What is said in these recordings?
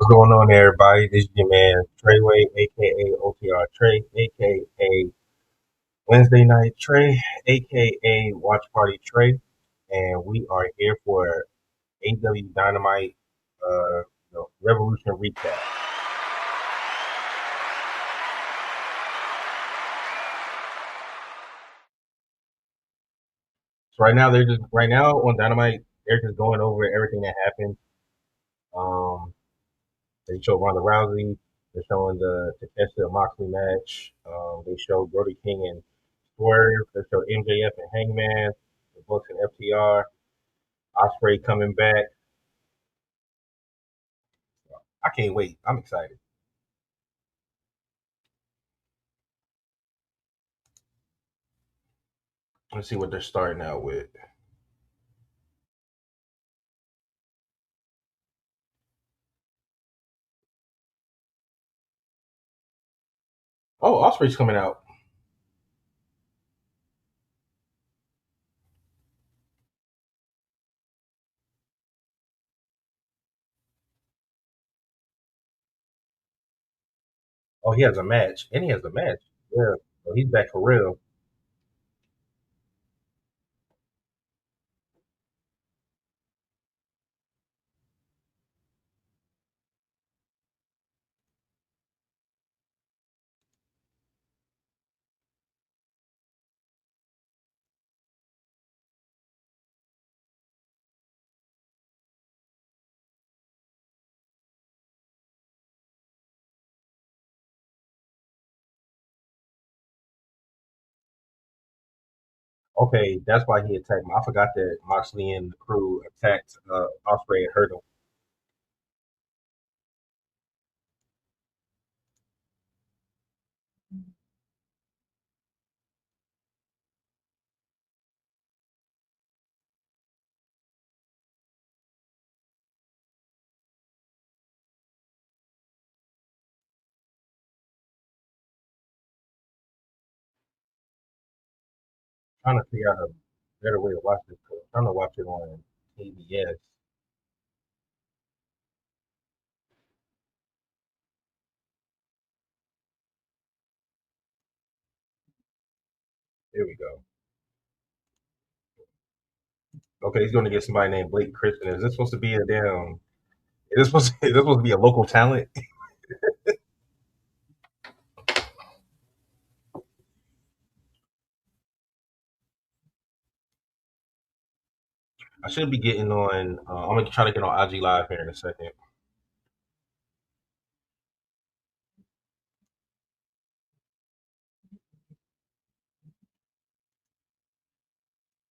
What's going on, everybody? This is your man Treyway, aka OTR Trey, aka Wednesday Night Trey, aka Watch Party Trey, and we are here for AEW Dynamite Revolution recap. So right now on Dynamite, they're just going over everything that happened. Um, they show Ronda Rousey, they're showing the Takeshita Moxley match. They show Brody King and Swerve. They show MJF and Hangman, the Bucks and FTR. Osprey coming back. I can't wait. I'm excited. Let's see what they're starting out with. Oh, Osprey's coming out. Oh, he has a match, and he has a match. Yeah, so he's back for real. Okay, that's why he attacked him. I forgot that Moxley and the crew attacked Osprey and hurt him. Trying to figure out a better way to watch this. I'm trying to watch it on TBS. Here we go. Okay, he's going to get somebody named Blake Christian. Is this supposed to be a damn? Is this supposed to be a local talent? I should be getting on. I'm gonna try to get on IG Live here in a second.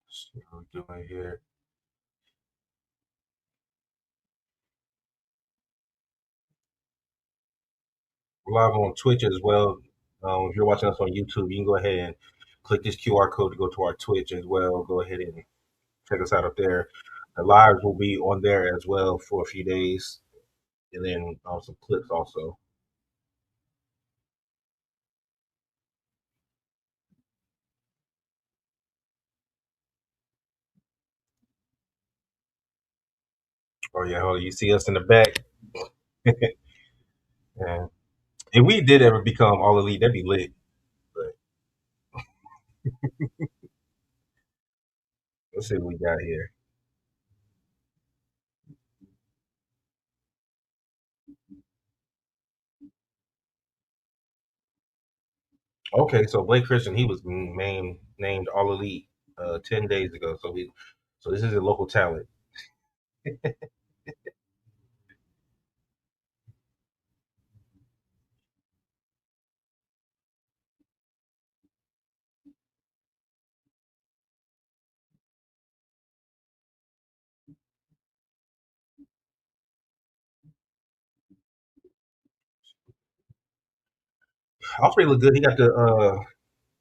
See what we're doing here. We're live on Twitch as well. If you're watching us on YouTube, you can go ahead and click this QR code to go to our Twitch as well. Go ahead and check us out up there. The lives will be on there as well for a few days, and then some clips also. Oh yeah, hold on. You see us in the back. And if we did ever become all elite, that'd be lit. But let's see what we got here. Okay, so Blake Christian, he was named all elite 10 days ago. So this is a local talent. Osprey look good. He got the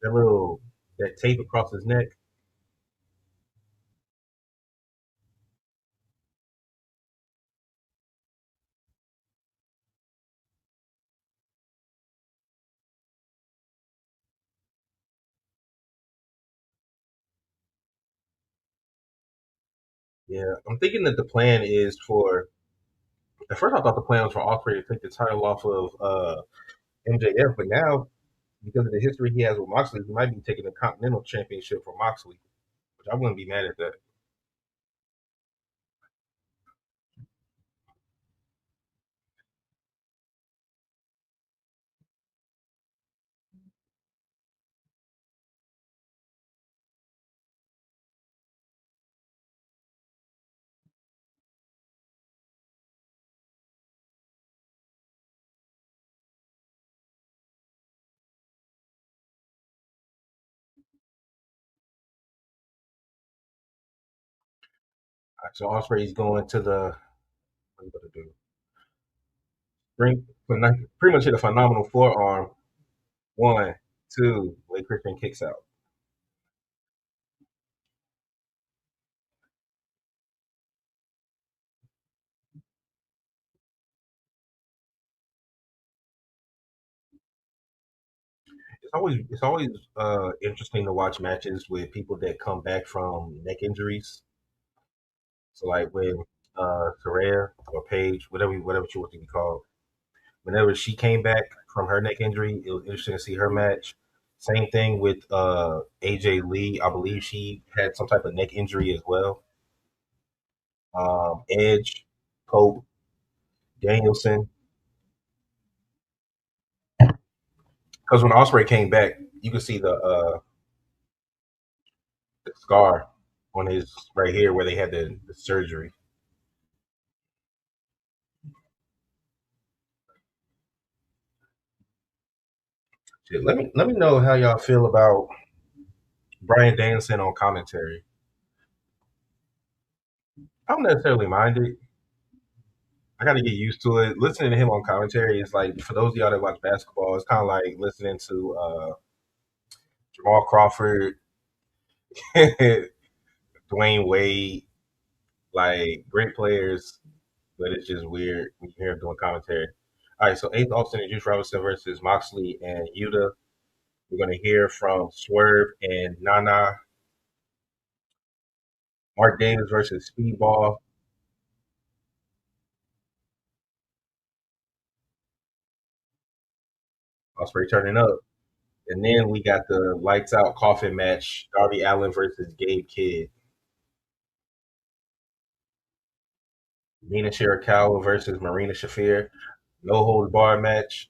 that little that tape across his neck. Yeah, I'm thinking that the plan is for At first, I thought the plan was for Osprey to take the title off of MJF, but now because of the history he has with Moxley, he might be taking the Continental Championship from Moxley, which I wouldn't be mad at that. All right, so Osprey's going to the what are you going to do? Bring pretty much hit a phenomenal forearm. One, two. Blake Christian kicks out. It's always interesting to watch matches with people that come back from neck injuries. So like when Saraya or Paige, whatever she wants to be called, whenever she came back from her neck injury, it was interesting to see her match. Same thing with AJ Lee. I believe she had some type of neck injury as well. Edge, Pope, Danielson. Because when Osprey came back, you could see the scar on his right here where they had the surgery. Shit, let me know how y'all feel about Brian Danielson on commentary. I don't necessarily mind it. I got to get used to it. Listening to him on commentary is like for those of y'all that watch basketball, it's kind of like listening to Jamal Crawford, Dwayne Wade, like great players, but it's just weird when you hear him doing commentary. All right, so eighth Austin and Juice Robinson versus Moxley and Yuta. We're gonna hear from Swerve and Nana. Mark Davis versus Speedball. Osprey turning up. And then we got the lights out coffin match, Darby Allen versus Gabe Kidd. Nina Shirakawa versus Marina Shafir. No holds bar match.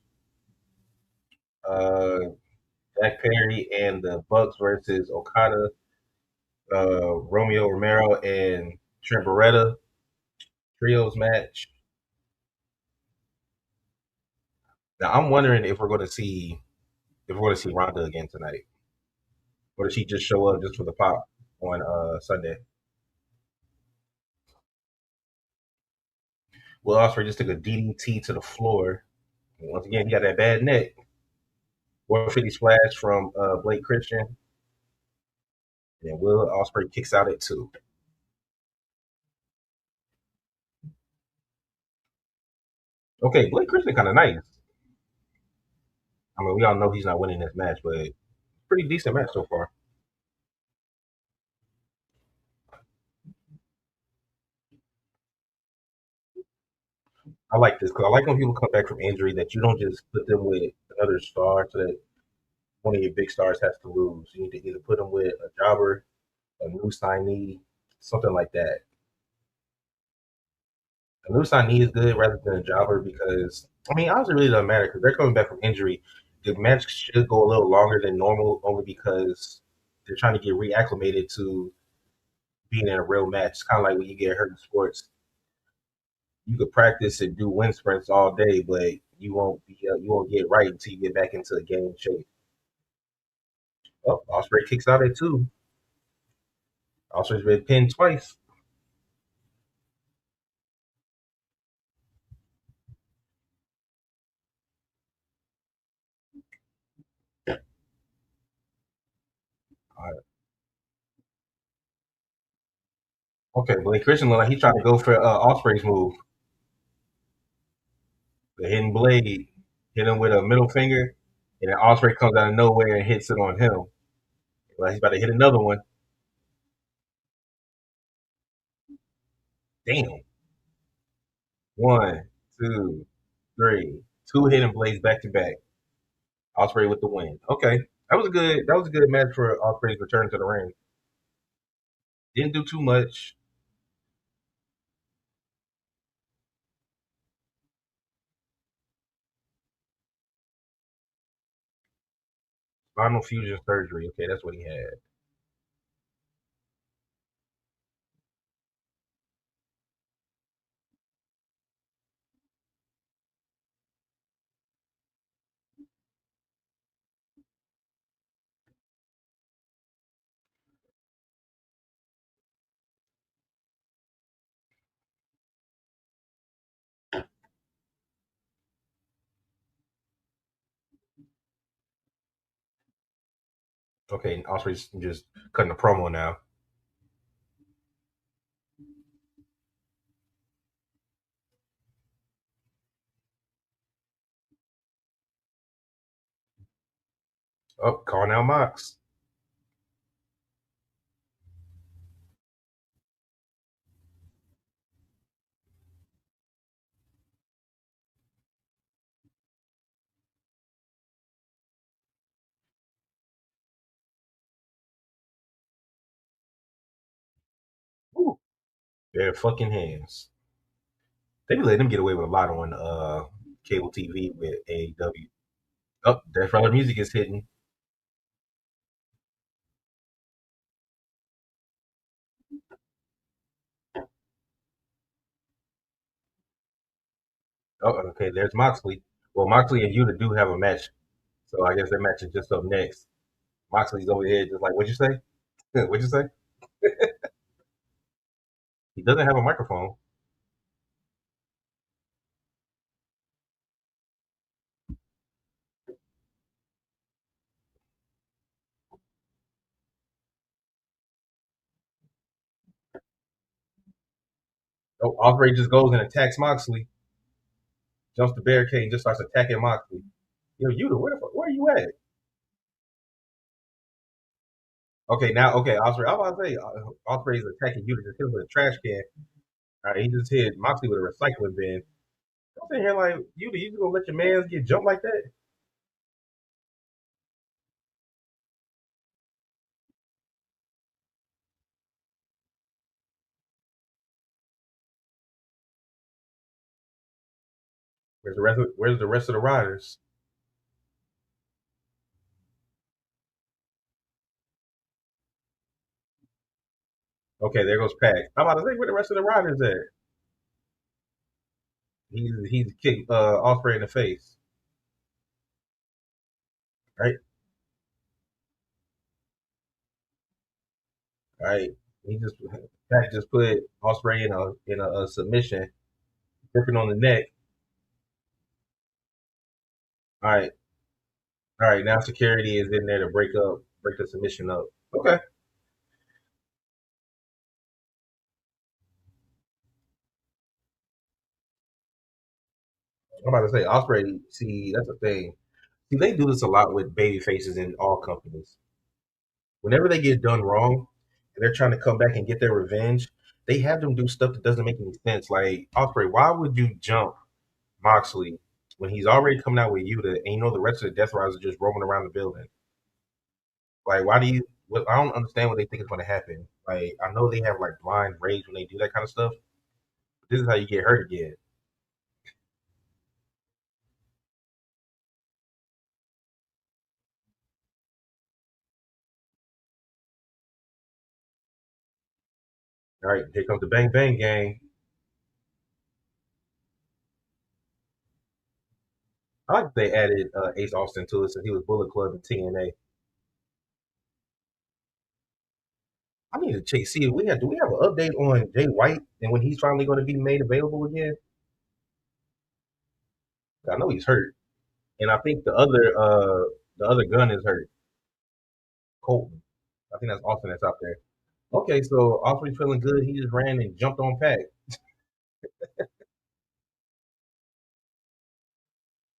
Uh, Jack Perry and the Bucks versus Okada, Romeo Romero and Trent Beretta. Trios match. Now I'm wondering if we're going to see Ronda again tonight, or does she just show up just for the pop on Sunday? Will Ospreay just took a DDT to the floor. And once again, he got that bad neck. 150 splash from Blake Christian, and Will Ospreay kicks out at two. Okay, Blake Christian kind of nice. I mean, we all know he's not winning this match, but pretty decent match so far. I like this because I like when people come back from injury that you don't just put them with another star so that one of your big stars has to lose. You need to either put them with a jobber, a new signee, something like that. A new signee is good rather than a jobber because I mean, honestly, it really doesn't matter because they're coming back from injury. The match should go a little longer than normal, only because they're trying to get reacclimated to being in a real match. It's kind of like when you get hurt in sports. You could practice and do wind sprints all day, but you won't get right until you get back into a game shape. Oh, Osprey kicks out at two. Osprey's been pinned twice. All right. Okay, Blake Christian look like he's trying to go for Osprey's move, the hidden blade, hit him with a middle finger, and then Osprey comes out of nowhere and hits it on him. Like he's about to hit another one. Damn. One, two, three. Two hidden blades back to back. Osprey with the win. Okay. That was a good match for Osprey's return to the ring. Didn't do too much. Spinal fusion surgery. Okay, that's what he had. Okay, Osprey's just cutting a promo now. Oh, calling out Mox. Ooh, their fucking hands. They be letting them get away with a lot on cable TV with AEW. Oh, Death Rider music is hitting. Oh, okay, there's Moxley. Well, Moxley and Yuta do have a match, so I guess that match is just up next. Moxley's over here just like, what'd you say? What'd you say? He doesn't have a microphone. Oh, Osprey just goes and attacks Moxley, jumps the barricade, and just starts attacking Moxley. Yo, Yuta, where are you at? Okay, now, okay, Osprey. I was about to say, Osprey's attacking Yuta, just hit him with a trash can. All right, he just hit Moxley with a recycling bin. I'm sitting here like, Yuta, you just gonna let your man get jumped like that? Where's the rest of the riders? Okay, there goes Pac. I'm about to say where the rest of the riders at. He's kicked Osprey in the face. Right, right. He just Pac just put Osprey in a submission, gripping on the neck. All right, all right. Now security is in there to break the submission up. Okay, I'm about to say Osprey. See, that's the thing. See, they do this a lot with baby faces in all companies. Whenever they get done wrong and they're trying to come back and get their revenge, they have them do stuff that doesn't make any sense. Like Osprey, why would you jump Moxley when he's already coming out with Yuta and you know the rest of the Death Riders are just roaming around the building? Like, why do you? Well, I don't understand what they think is going to happen. Like, I know they have like blind rage when they do that kind of stuff. But this is how you get hurt again. All right, here comes the Bang Bang Gang. I like that they added Ace Austin to it since he was Bullet Club and TNA. I need to check see if do we have an update on Jay White and when he's finally going to be made available again? I know he's hurt, and I think the other gun is hurt. Colton, I think that's Austin that's out there. Okay, so Austin's feeling good. He just ran and jumped on Pac.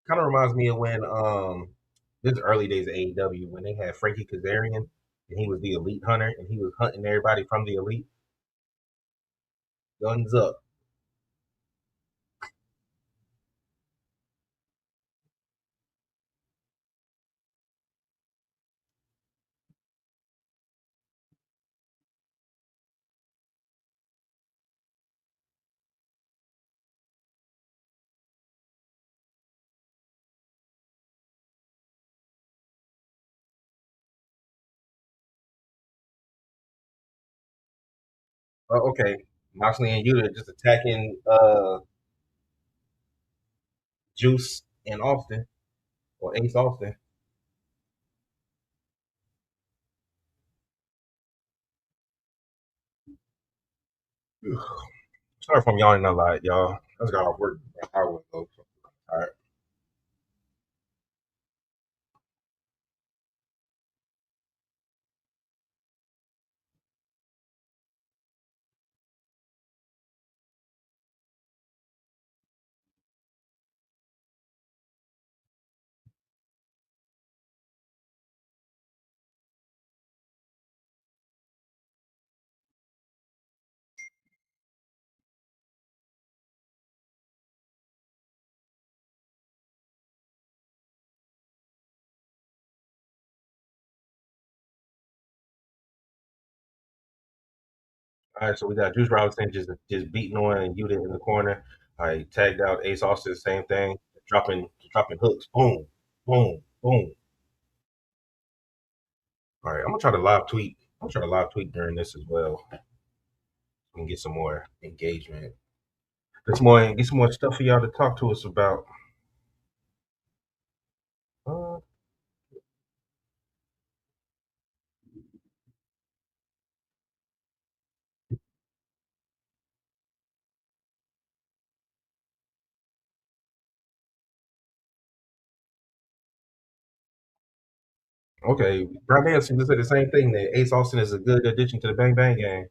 Kind of reminds me of when this is early days of AEW when they had Frankie Kazarian and he was the elite hunter and he was hunting everybody from the elite. Guns up. Okay, Moxley and Yuta just attacking Juice and Austin or Ace Austin. Sorry if I'm yawning a lot, y'all. I just got off work an hour ago. So, all right. All right, so we got Juice Robinson just beating on Yuta in the corner. I tagged out Ace Austin, same thing, dropping hooks. Boom, boom, boom. All right, I'm gonna try to live tweet. I'm gonna try to live tweet during this as well and get some more engagement. Get some more stuff for y'all to talk to us about. Uh, okay, Brian Danielson just said the same thing that Ace Austin is a good addition to the Bang Bang game.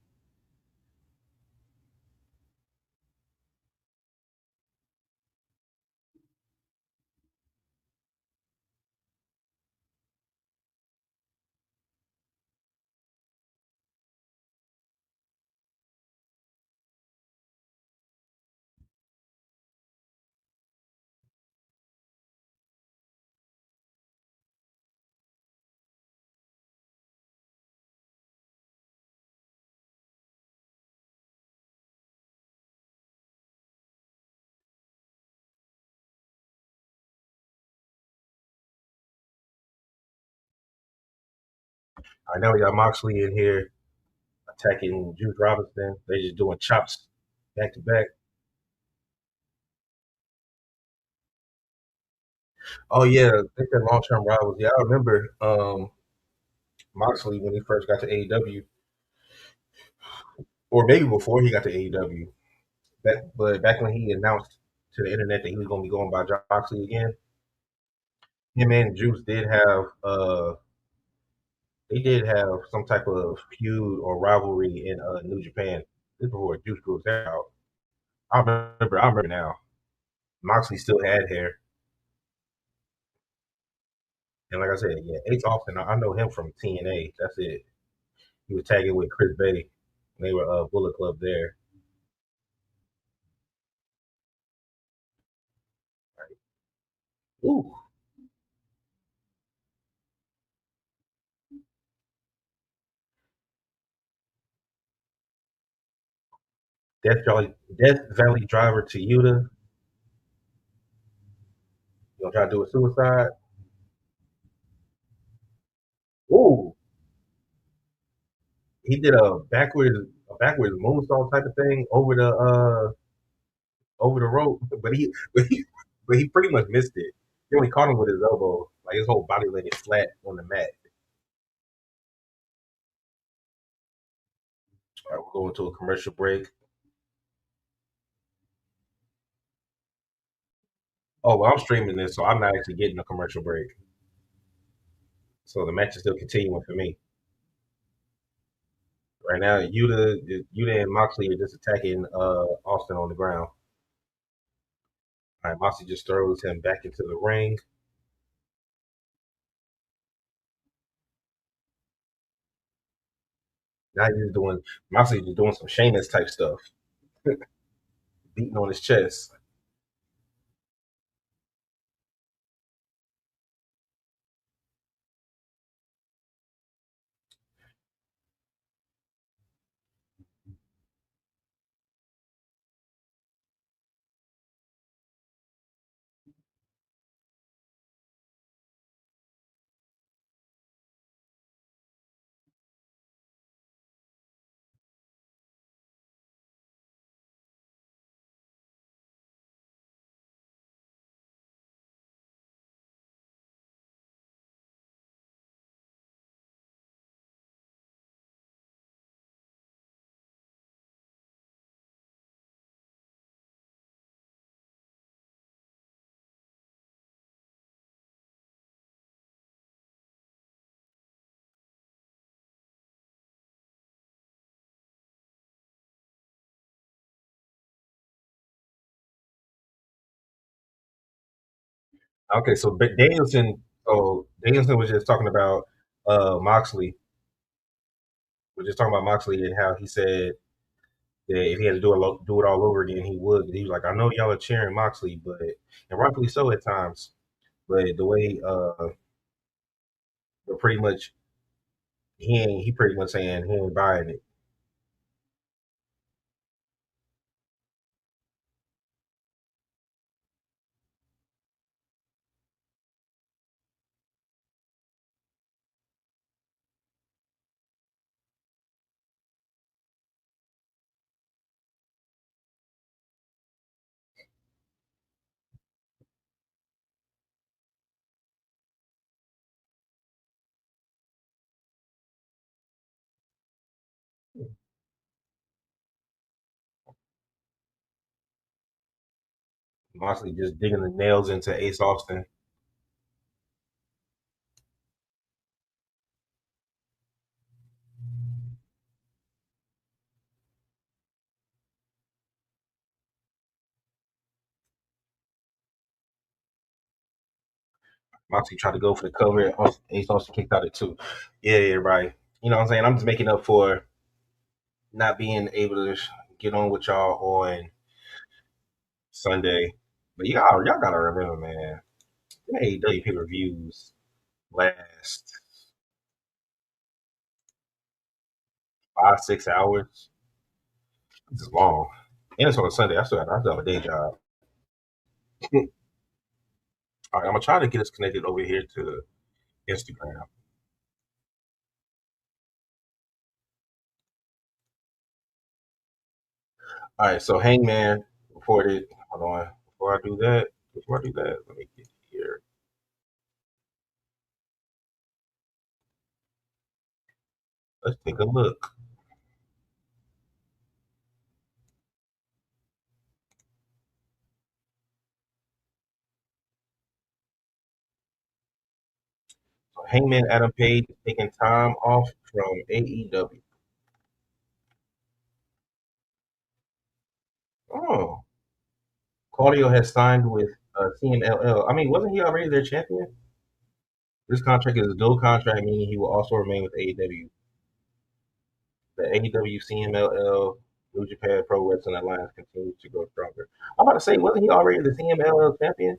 I know we got Moxley in here attacking Juice Robinson. They just doing chops back to back. Oh yeah, they said long term rivals. Yeah, I remember Moxley when he first got to AEW, or maybe before he got to AEW. But back when he announced to the internet that he was going to be going by John Moxley again, him and Juice did have some type of feud or rivalry in New Japan. This is before Juice grew his hair out. I remember now. Moxley still had hair, and like I said, yeah, Ace Austin. I know him from TNA. That's it. He was tagging with Chris Bay. They were Bullet Club there. Ooh, Death Valley Driver to Yuta. You gonna try to do a suicide? Ooh, he did a backwards moonsault type of thing over the rope, but he pretty much missed it. He only caught him with his elbow, like his whole body laid flat on the mat. All right, we're going to a commercial break. Oh, well, I'm streaming this, so I'm not actually getting a commercial break. So the match is still continuing for me. Right now, Yuta and Moxley are just attacking Austin on the ground. All right, Moxley just throws him back into the ring. Now he's doing Moxley just doing some Sheamus type stuff, beating on his chest. Okay, so Danielson. So Danielson was just talking about Moxley. We're just talking about Moxley and how he said that if he had to do it all over again, he would. He was like, I know y'all are cheering Moxley, but and rightfully so at times. But the way, but pretty much he pretty much saying he ain't buying it. Moxley just digging the nails into Ace Austin. Moxley tried to go for the cover. And Ace Austin kicked out at two. Yeah, yeah, right. You know what I'm saying? I'm just making up for not being able to get on with y'all on Sunday. But y'all gotta remember, man. The AEW pay per views last 5 6 hours. This is long, and it's on a Sunday. I still have a day job. All right, I'm gonna try to get us connected over here to Instagram. All right, so Hangman reported. Hold on, before I do that, let me get here. Let's take a look. So Hangman Adam Page is taking time off from AEW. Oh, Claudio has signed with CMLL. I mean, wasn't he already their champion? This contract is a dual contract, meaning he will also remain with AEW. The AEW CMLL New Japan Pro Wrestling Alliance continues to grow stronger. I'm about to say, wasn't he already the CMLL champion?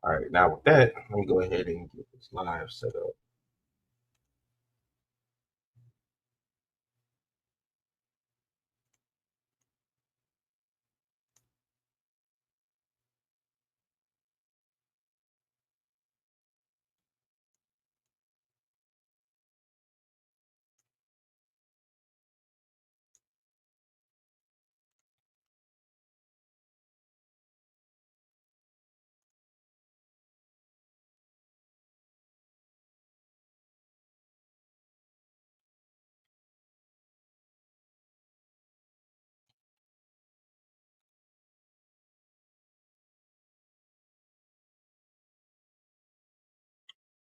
All right, now with that, let me go ahead and get this live set up.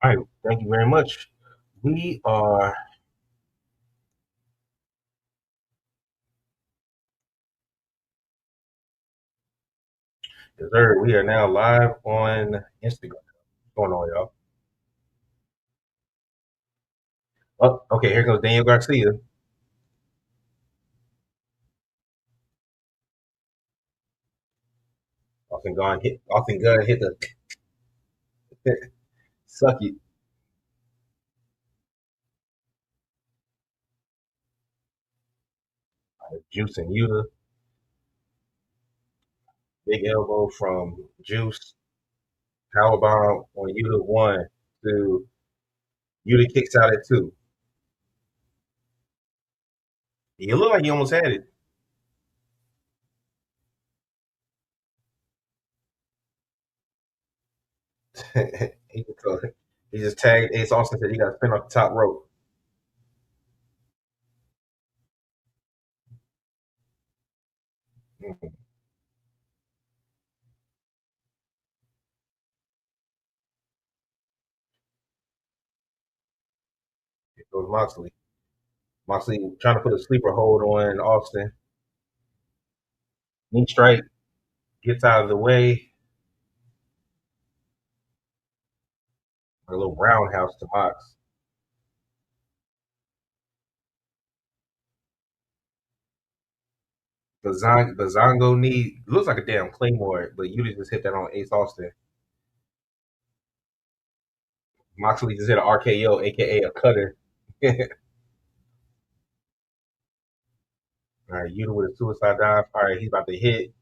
All right, thank you very much. We are, Dessert. We are now live on Instagram. What's going on, y'all? Oh, okay, here goes Daniel Garcia. Austin Gunn hit the suck it. Juice and Yuta. Big elbow from Juice. Powerbomb on Yuta one. Two. Yuta kicks out at two. You look like you almost had it. He just tagged Ace Austin, said he got to spin off the top rope. Mhm. It goes Moxley. Moxley trying to put a sleeper hold on Austin. Knee strike gets out of the way. A little roundhouse to Mox. Bazongo knee looks like a damn claymore, but you just hit that on Ace Austin. Moxley just hit an RKO, aka a cutter. All right, Yuta with a suicide dive. All right, he's about to hit.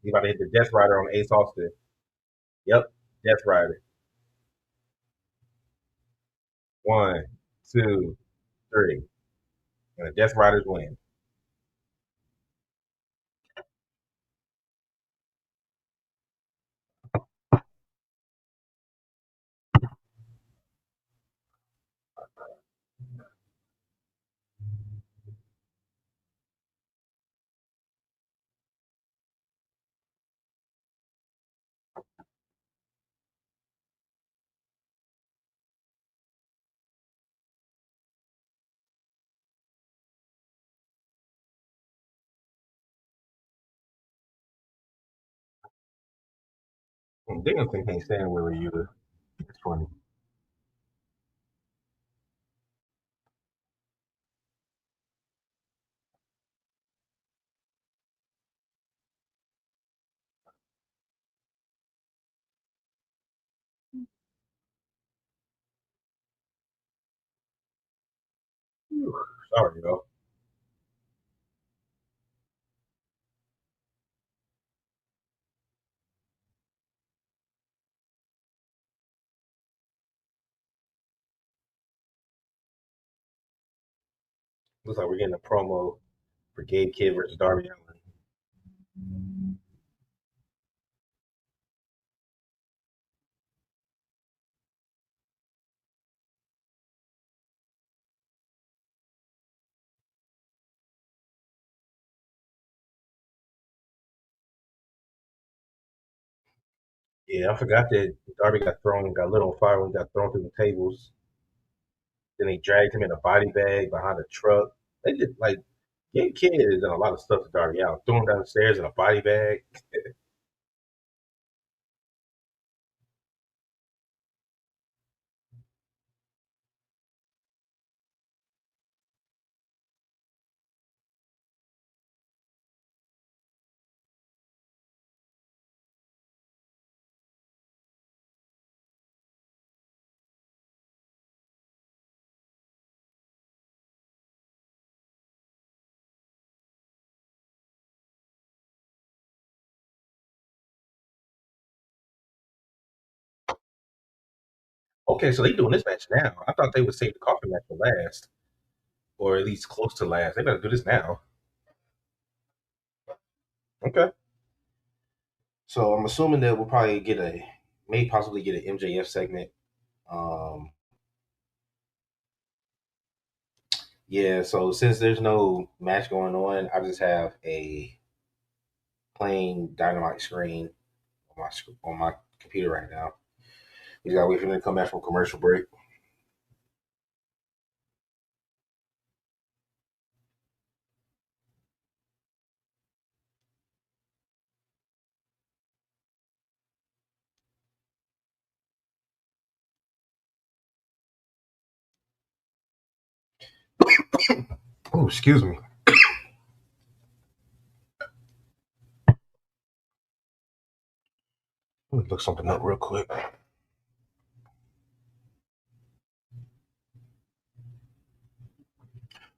He's about to hit the Death Rider on Ace Austin. Yep, Death Rider. One, two, three, and the Death Riders win. Danielson can't stand Wheeler Yuta. It's funny. Whew, sorry, though. Looks like we're getting a promo for Gabe Kidd versus Darby Allin. Yeah, I forgot that Darby got lit on fire when he got thrown through the tables. Then they dragged him in a body bag behind a truck. They did like Gabe Kidd has done a lot of stuff to Darby Allin. Threw him down the stairs in a body bag. Okay, so they doing this match now. I thought they would save the coffin match for last, or at least close to last. They better do this now. Okay. So I'm assuming that we'll probably may possibly get an MJF segment. Um, yeah. So since there's no match going on, I just have a plain Dynamite screen on my computer right now. We gotta wait for them to come back from commercial break. Oh, excuse me. Let me look something up real quick.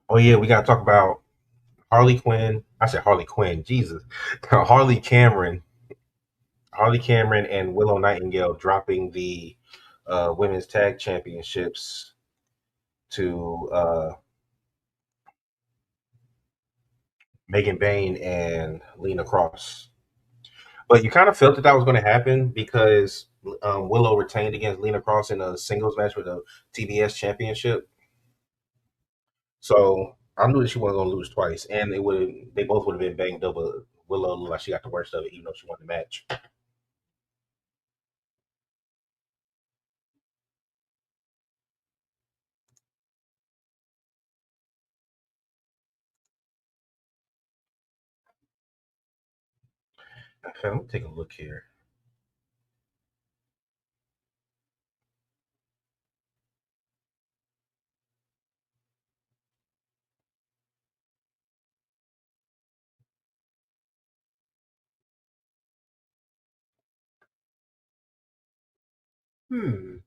Oh yeah, we gotta talk about Harley Quinn. I said Harley Quinn. Jesus, Harley Cameron. Harley Cameron and Willow Nightingale dropping the women's tag championships to Megan Bain and Lena Cross. But you kind of felt that that was going to happen because Willow retained against Lena Cross in a singles match with a TBS championship. So I knew that she wasn't going to lose twice, and they both would have been banged up. But Willow looked like she got the worst of it, even though she won the match. Okay, let me take a look here. Hmm.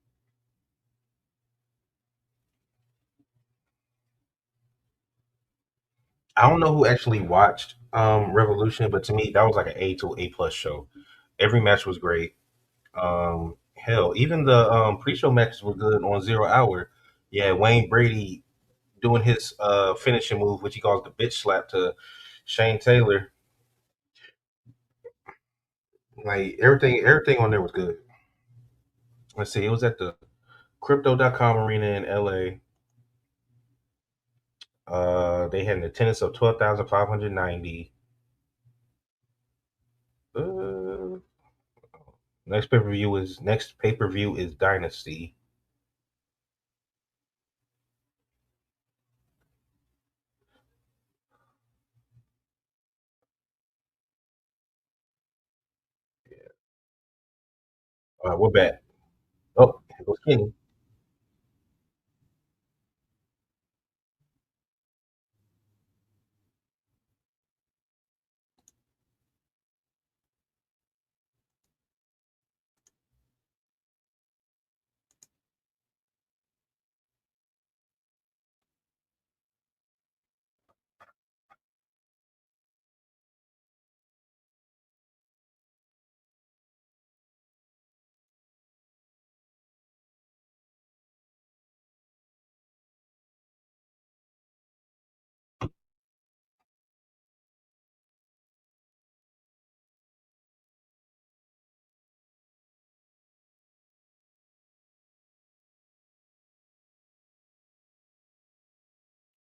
I don't know who actually watched Revolution, but to me that was like an A to A plus show. Every match was great. Hell, even the pre-show matches were good on Zero Hour. Yeah, Wayne Brady doing his finishing move, which he calls the bitch slap to Shane Taylor. Like everything on there was good. Let's see, it was at the Crypto.com arena in LA. They had an attendance of 12,590. Uh, next pay per view is Dynasty. We're back. Oh, here goes Kenny.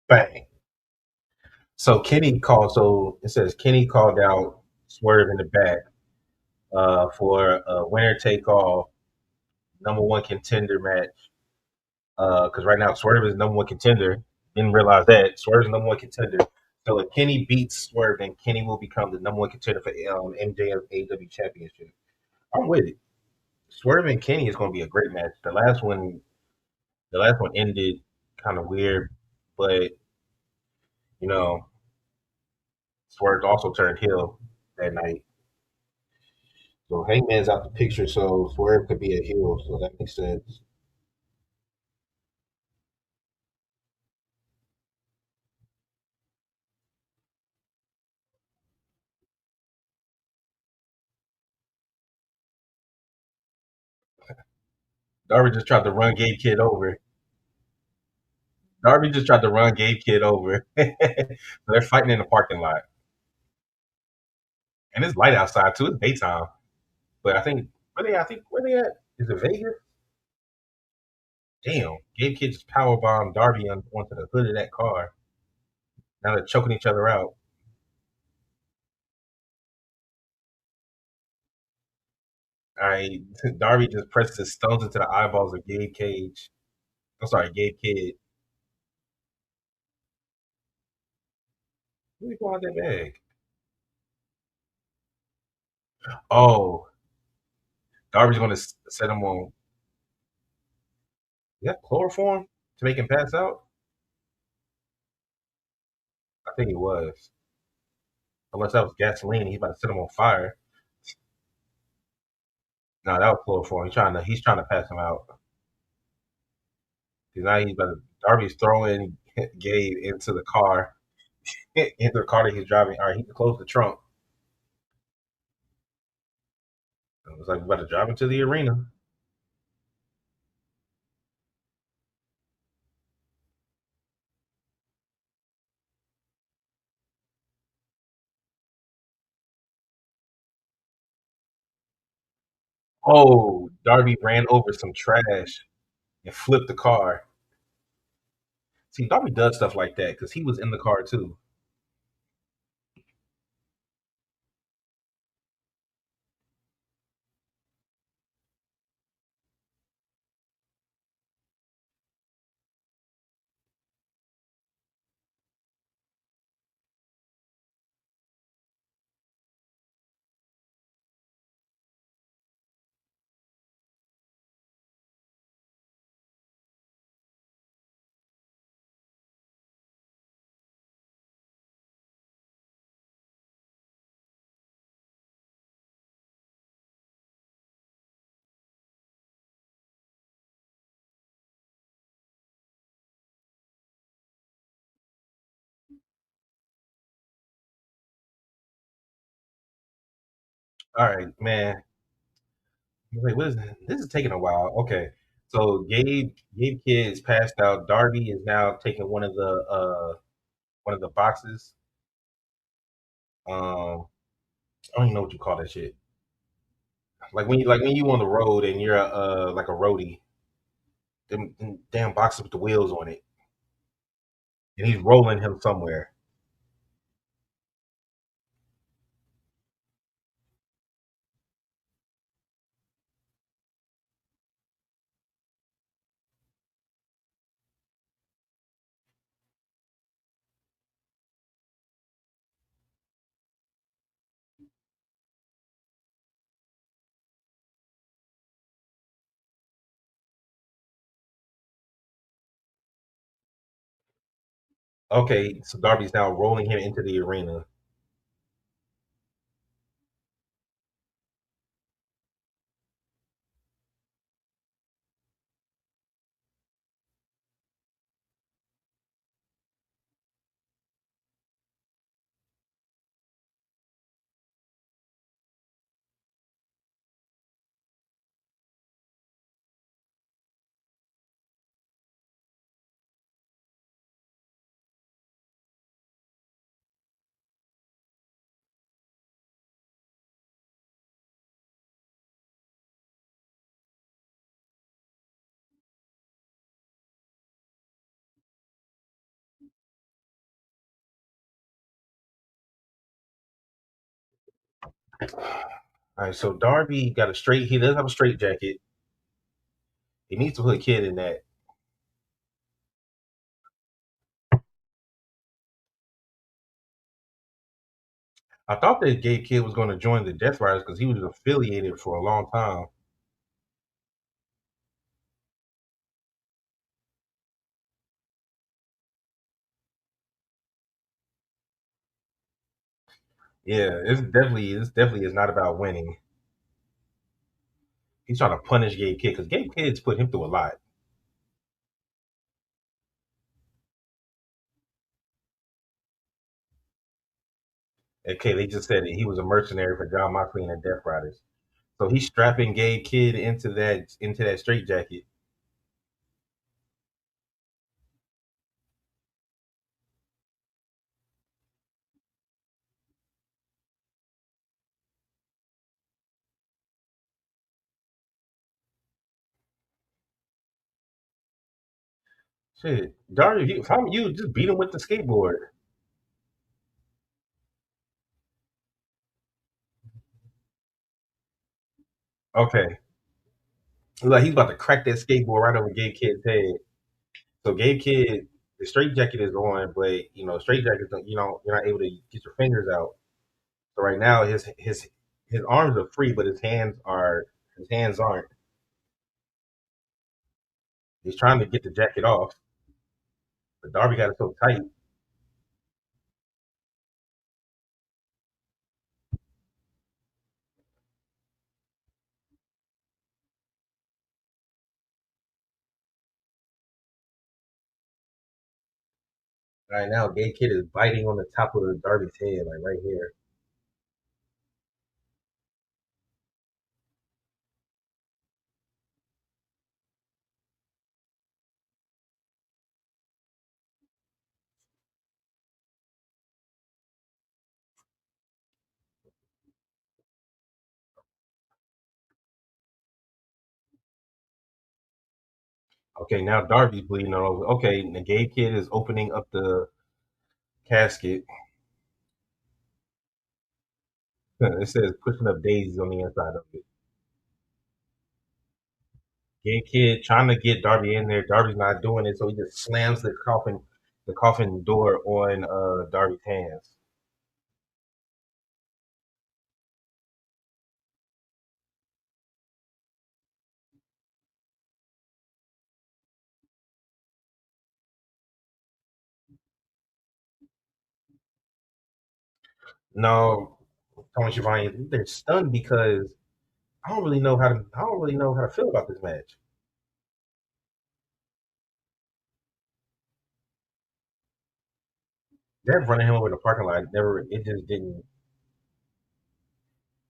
Bang. So Kenny called. So it says Kenny called out Swerve in the back for a winner take all number one contender match. Because right now Swerve is number one contender. Didn't realize that Swerve is number one contender. So if Kenny beats Swerve, then Kenny will become the number one contender for MJF AEW Championship. I'm with it. Swerve and Kenny is going to be a great match. The last one ended kind of weird, but you know, Swerve also turned heel that night. So Hangman's out the picture, so Swerve could be a heel, so that makes sense. Darby just tried to run Gabe Kid over. Darby just tried to run Gabe Kid over. So they're fighting in the parking lot. And it's light outside too. It's daytime. But where they at? Is it Vegas? Damn. Gabe Kid just power bombed Darby onto the hood of that car. Now they're choking each other out. All right. Darby just pressed his stones into the eyeballs of Gabe Cage. I'm sorry, Gabe Kid. Who you going out that bag? Oh, Darby's going to set him on. Yeah, chloroform to make him pass out. I think it was. Unless that was gasoline, he's about to set him on fire. No, that was chloroform. He's trying to pass him out. 'Cause now he's about to, Darby's throwing Gabe into the car, into the car that he's driving. All right, he can close the trunk. It was like we about to drive into the arena. Oh, Darby ran over some trash and flipped the car. See, Darby does stuff like that because he was in the car too. All right, man. Wait, what is this? This is taking a while. Okay, so Gabe Kidd is passed out. Darby is now taking one of the boxes. I don't even know what you call that shit. Like when you on the road and you're like a roadie, them damn boxes with the wheels on it, and he's rolling him somewhere. Okay, so Darby's now rolling him into the arena. All right, so Darby got a straight. He does have a straight jacket. He needs to put a kid in that. I thought that gay kid was going to join the Death Riders because he was affiliated for a long time. Yeah, this definitely is not about winning. He's trying to punish Gabe Kid because Gabe Kid's put him through a lot. Okay, they just said that he was a mercenary for John Moxley and the Death Riders. So he's strapping Gabe Kid into that straight jacket. Shit, Darby, if I'm you, just beat him with the skateboard. Okay, like he's about to crack that skateboard right over Gabe Kid's head. So Gabe Kid, the straight jacket is on, but you know, straight jackets, you're not able to get your fingers out. So right now, his arms are free, but his hands aren't. He's trying to get the jacket off, but Darby got it so tight. Right now, Gabe Kid is biting on the top of the Darby's head, like right here. Okay, now Darby's bleeding all over. Okay, the Gabe Kid is opening up the casket. It says pushing up daisies on the inside of it. Gay Kid trying to get Darby in there. Darby's not doing it, so he just slams the coffin door on Darby's hands. No, Tony Schiavone, they're stunned because I don't really know how to feel about this match. That running him over in the parking lot never it just didn't.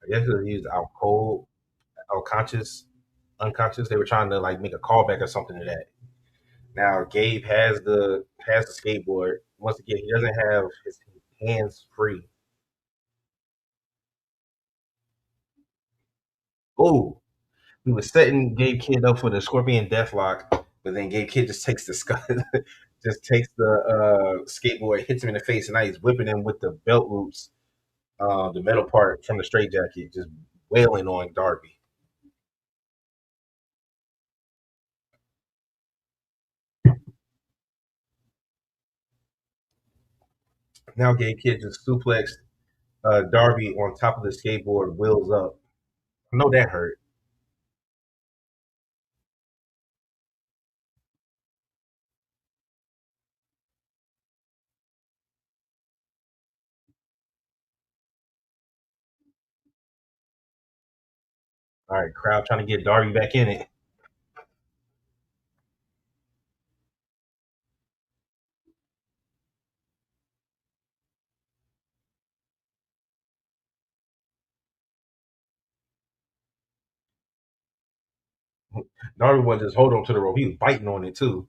I guess he was out cold, out conscious, unconscious. They were trying to like make a callback or something to that. Now Gabe has the skateboard. Once again, he doesn't have his hands free. Oh, he was setting Gabe Kid up for the Scorpion Deathlock, but then Gabe Kid just takes the just takes the skateboard, hits him in the face, and now he's whipping him with the belt loops, the metal part from the straight jacket, just wailing on Darby. Now Gabe Kid just suplexed Darby on top of the skateboard, wheels up. I know that hurt. All right, crowd trying to get Darby back in it. Darby wasn't just holding on to the rope; he was biting on it too.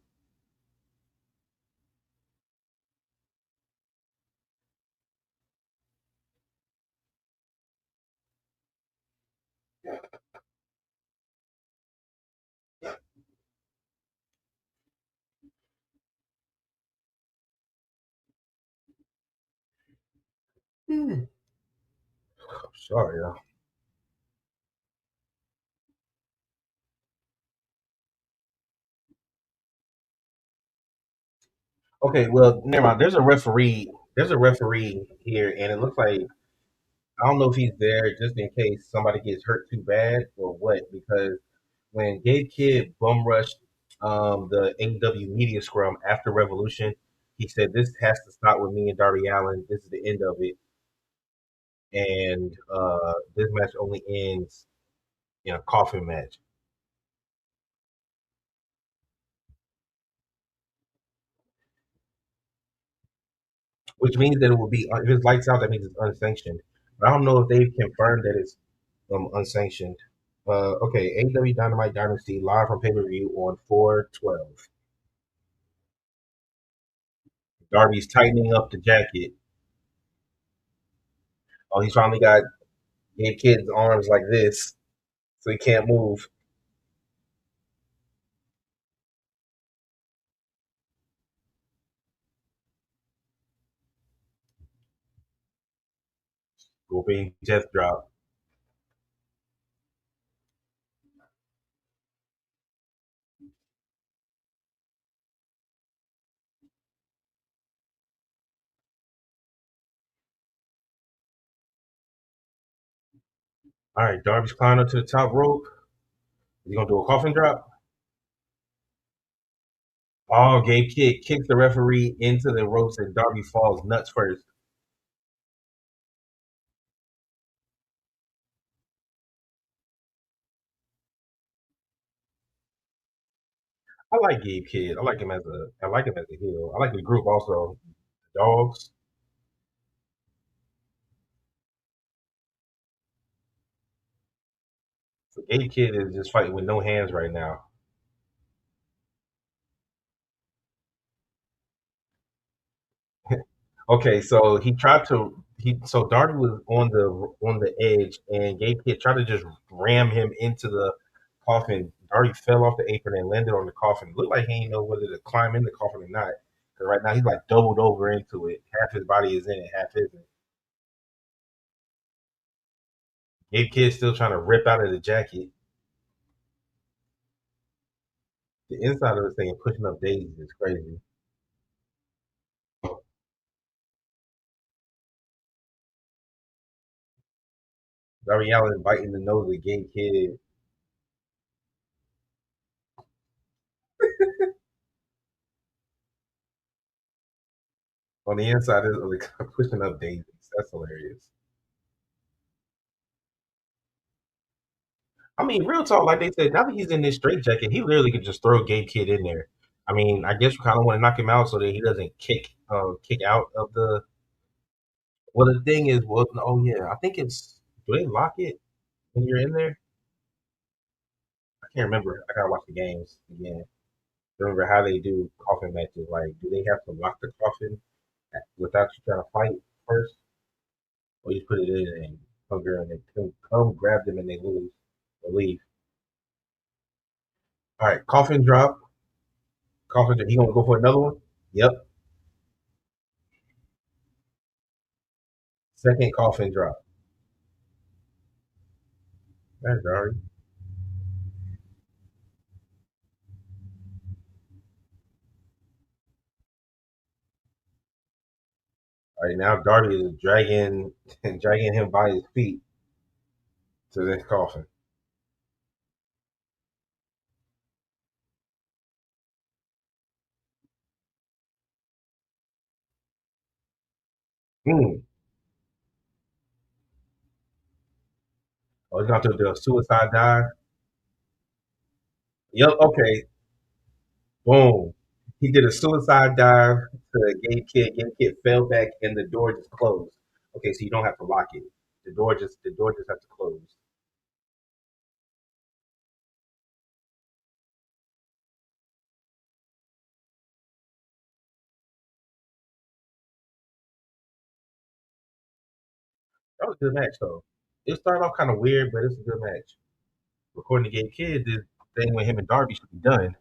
Hmm. Sorry, y'all. Okay, well, never mind. There's a referee. There's a referee here, and it looks like I don't know if he's there just in case somebody gets hurt too bad or what. Because when Gabe Kidd bum rushed the AEW media scrum after Revolution, he said, "This has to stop with me and Darby Allen. This is the end of it, and this match only ends in a coffin match." Which means that it will be if it's lights out. That means it's unsanctioned. But I don't know if they've confirmed that it's unsanctioned. Okay, AEW Dynamite Dynasty live from pay per view on 4/12. Darby's tightening up the jacket. Oh, he's finally got Gabe Kid's arms like this, so he can't move. Whooping death drop. All right, Darby's climbing up to the top rope. He's gonna do a coffin drop. Oh, Gabe Kid kicks the referee into the ropes, and Darby falls nuts first. I like Gabe Kid. I like him as a heel. I like the group also. Dogs. So Gabe Kid is just fighting with no hands right now. Okay, so he tried to he so Darby was on the edge and Gabe Kid tried to just ram him into the coffin. Darby fell off the apron and landed on the coffin. Looked like he didn't know whether to climb in the coffin or not. Because right now he's like doubled over into it. Half his body is in it, half isn't. Gabe Kid's still trying to rip out of the jacket. The inside of this thing and pushing up daisies is crazy. Darby Allin biting the nose of Gabe Kid. On the inside is like pushing up daisies. That's hilarious. I mean, real talk, like they said, now that he's in this straight jacket, he literally could just throw Gabe Kid in there. I mean, I guess we kind of want to knock him out so that he doesn't kick out of the. Well, the thing is, well, oh yeah, I think it's. Do they lock it when you're in there? I can't remember. I gotta watch the games again. Remember how they do coffin matches? Like, do they have to lock the coffin without you trying to fight first, or you put it in and come there and they come grab them and they lose or leave? All right, coffin drop. Coffin. He gonna go for another one? Yep. Second coffin drop. That's already. All right, now Darby is dragging dragging him by his feet to this coffin. Hmm. Oh, he's going to do a suicide dive. Yep. Okay. Boom. He did a suicide dive to the gay kid. Gay kid fell back and the door just closed. Okay, so you don't have to lock it. The door just has to close. That was a good match though. It started off kind of weird, but it's a good match. According to Gay Kid, this thing with him and Darby should be done.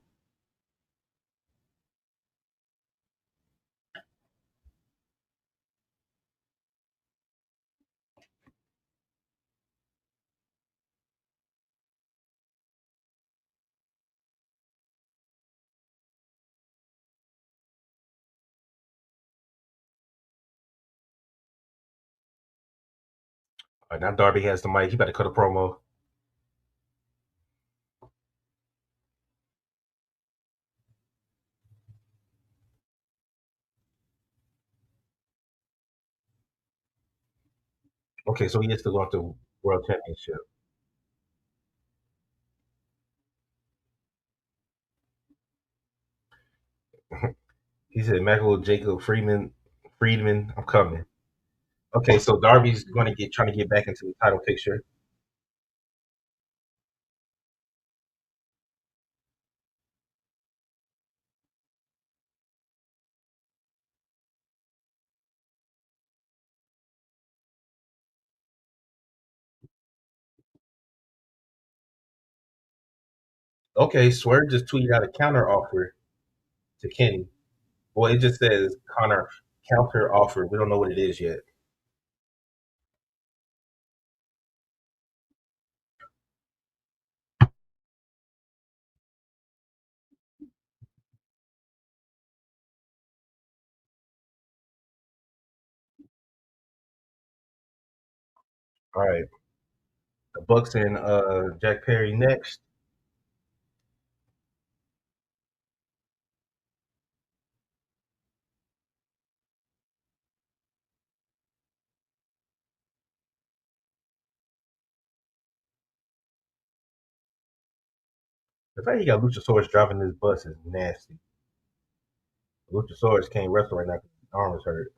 All right, now Darby has the mic. He better cut a promo. Okay, so he gets to go after World Championship. He said, Michael Jacob Friedman, I'm coming. Okay, so Darby's going to get trying to get back into the title picture. Okay, Swerve just tweeted out a counter offer to Kenny. Well, it just says Connor counter offer. We don't know what it is yet. All right, the Bucks and Jack Perry next. The fact he got Luchasaurus driving this bus is nasty. Luchasaurus can't wrestle right now because his arm is hurt.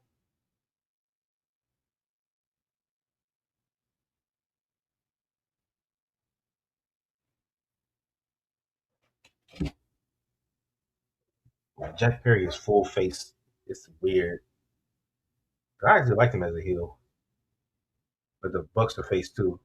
Like Jack Perry is full face. It's weird. I actually liked him as a heel, but the Bucks are face too.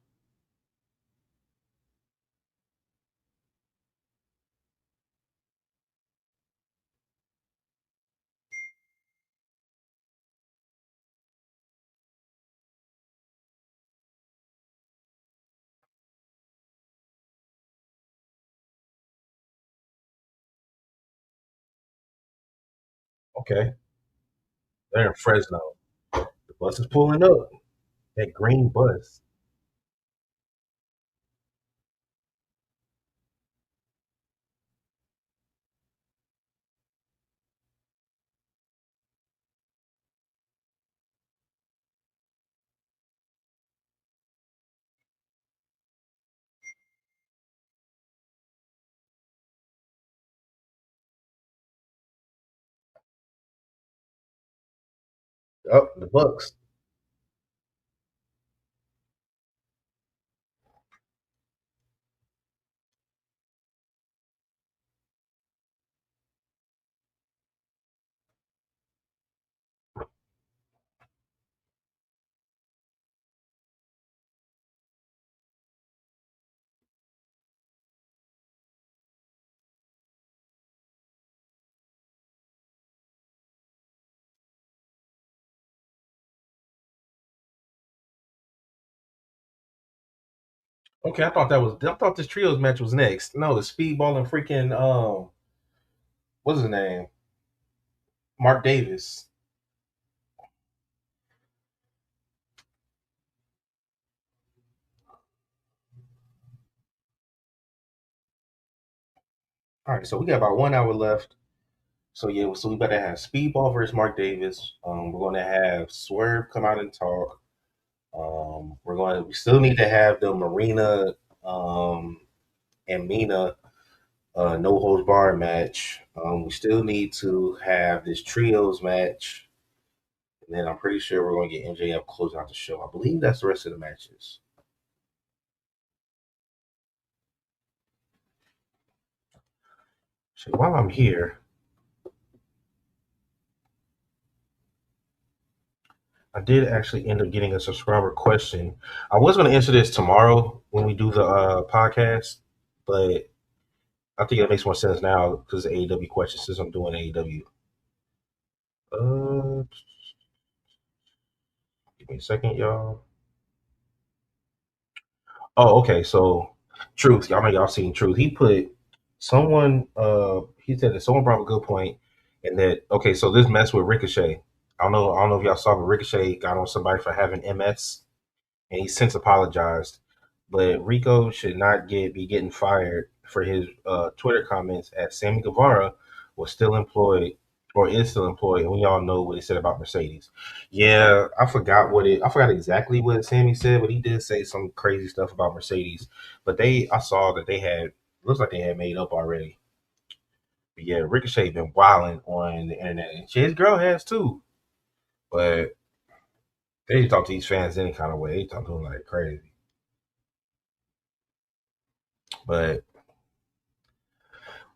Okay, they're in Fresno. The bus is pulling up. That green bus. Oh, the Bucks. Okay, I thought this trios match was next. No, the Speedball and freaking what's his name? Mark Davis. All right, so we got about 1 hour left. So yeah, so we better have Speedball versus Mark Davis. We're gonna have Swerve come out and talk. We still need to have the Marina and Mina no holds bar match. We still need to have this trios match, and then I'm pretty sure we're going to get MJF closing out the show. I believe that's the rest of the matches. So while I'm here, I did actually end up getting a subscriber question. I was going to answer this tomorrow when we do the podcast, but I think it makes more sense now because the AEW question since I'm doing AEW. Uh, Give me a second, y'all. Oh, okay. So, Truth, I know y'all seen Truth. He put someone. He said that someone brought up a good point, and that okay. So this mess with Ricochet. I don't know. I don't know if y'all saw, but Ricochet got on somebody for having MS, and he since apologized. But Rico should not be getting fired for his Twitter comments as Sammy Guevara was still employed or is still employed, and we all know what he said about Mercedes. Yeah, I forgot exactly what Sammy said, but he did say some crazy stuff about Mercedes. But I saw that they had looks like they had made up already. But yeah, Ricochet been wilding on the internet, and his girl has too. But they talk to these fans any kind of way. They talk to them like crazy. But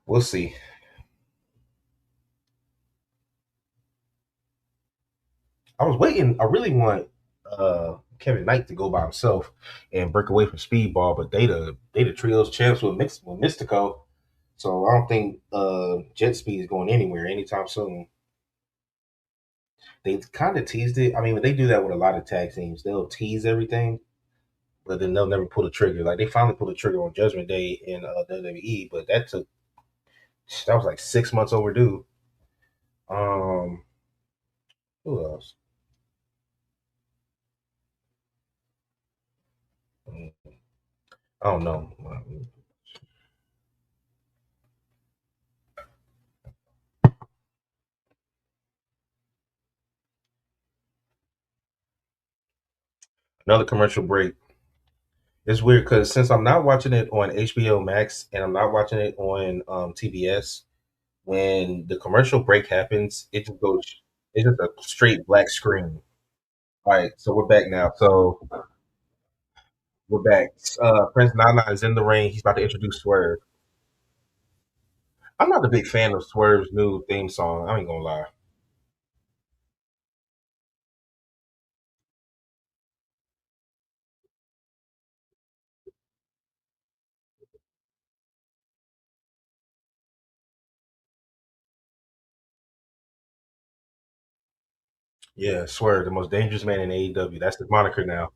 we'll see. I was waiting. I really want Kevin Knight to go by himself and break away from Speedball, but they the trios champs with Mystico. So I don't think Jet Speed is going anywhere anytime soon. They kind of teased it. I mean, they do that with a lot of tag teams. They'll tease everything, but then they'll never pull the trigger. Like they finally pulled the trigger on Judgment Day in WWE, but that was like 6 months overdue. Um, who else? I don't know. Another commercial break. It's weird because since I'm not watching it on HBO Max and I'm not watching it on TBS, when the commercial break happens, it just goes. It's just a straight black screen. All right, so we're back now. So we're back. Prince Nana is in the ring. He's about to introduce Swerve. I'm not a big fan of Swerve's new theme song. I ain't gonna lie. Yeah, Swerve, the most dangerous man in AEW. That's the moniker now.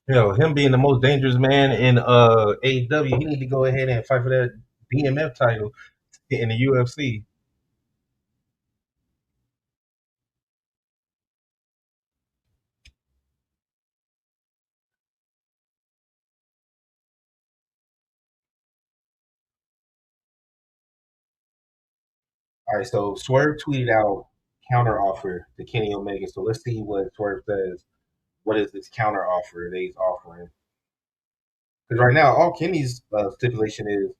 You know, him being the most dangerous man in AEW, he need to go ahead and fight for that DMF title in the UFC. All right, so Swerve tweeted out counter offer to Kenny Omega. So let's see what Swerve says. What is this counter offer that he's offering? Because right now, all Kenny's stipulation is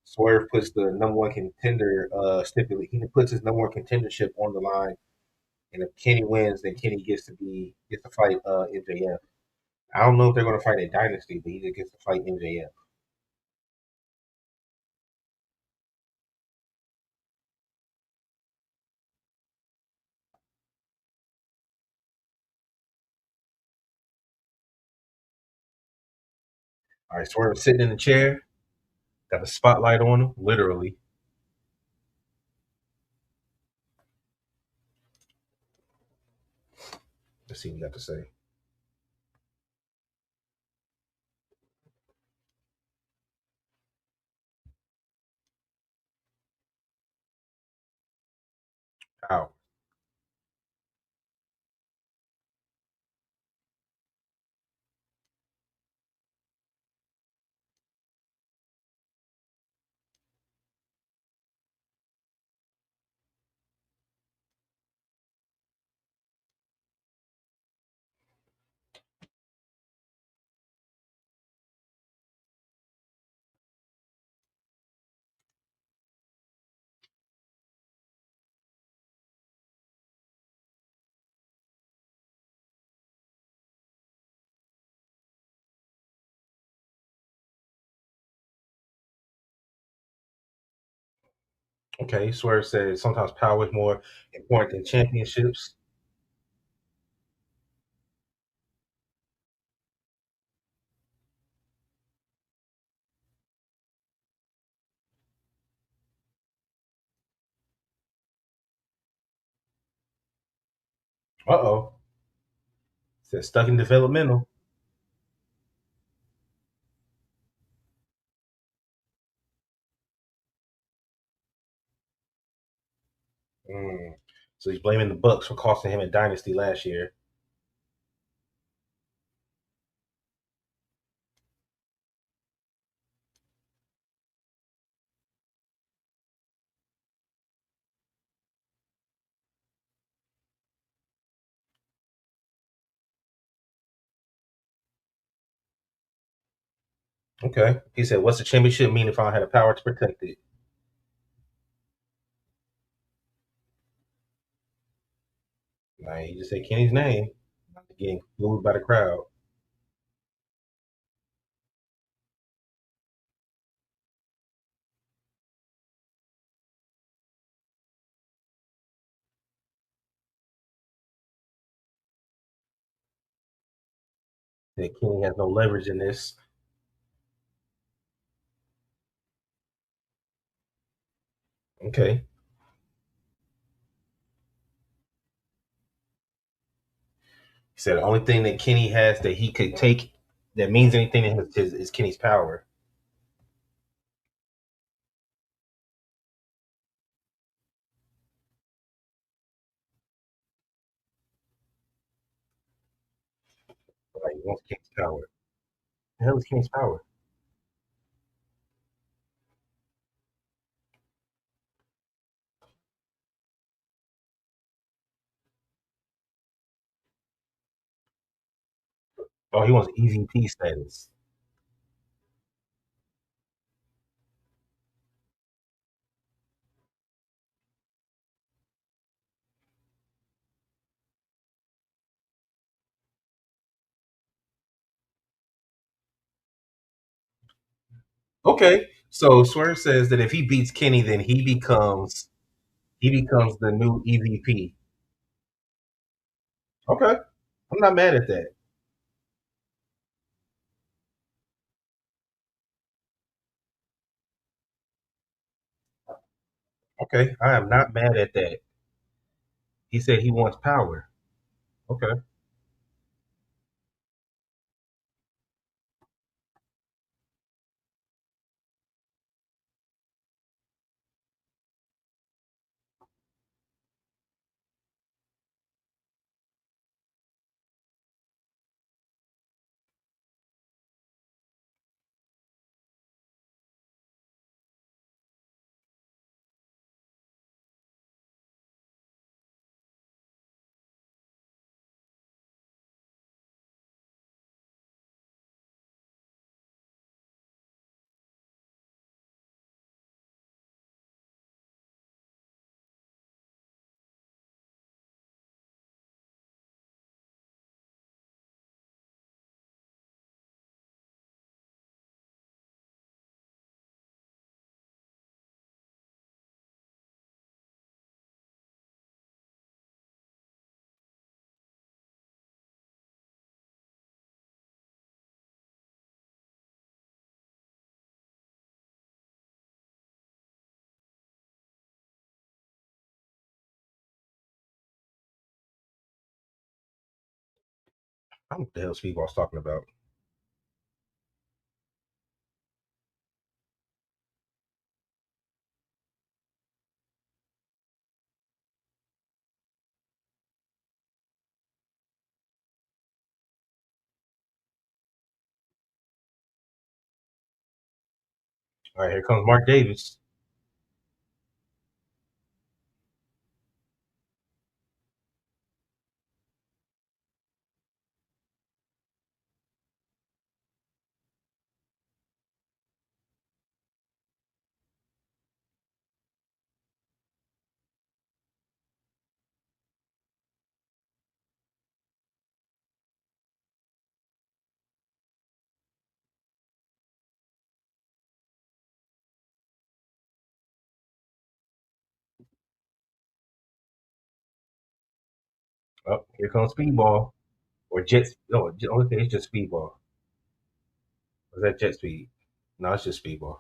Swerve puts the number one contender stipulate. He puts his number one contendership on the line And if Kenny wins, then Kenny gets to fight MJF. I don't know if they're going to fight at Dynasty, but he just gets to fight MJF. All right, Swerve sitting in the chair, got a spotlight on him, literally. Let's see what you got to say. Wow. Okay, Swerve says sometimes power is more important than championships. Uh-oh. Says stuck in developmental. Mm. So he's blaming the Bucks for costing him a dynasty last year. Okay. He said, "What's the championship mean if I had the power to protect it?" Like, he just said Kenny's name, not getting booed by the crowd. That Kenny has no leverage in this. Okay. He said the only thing that Kenny has that he could take that means anything to him is Kenny's power. Like, he wants Kenny's power. The hell is Kenny's power? Oh, he wants EVP status. Okay. So Swerve says that if he beats Kenny, then he becomes the new EVP. Okay. I'm not mad at that. Okay. I am not mad at that. He said he wants power. Okay. I don't know what the hell Speedball's talking about. All right, here comes Mark Davis. Oh, here comes Speedball. Or Jet. No, okay, it's just Speedball. Or is that Jet Speed? No, it's just Speedball.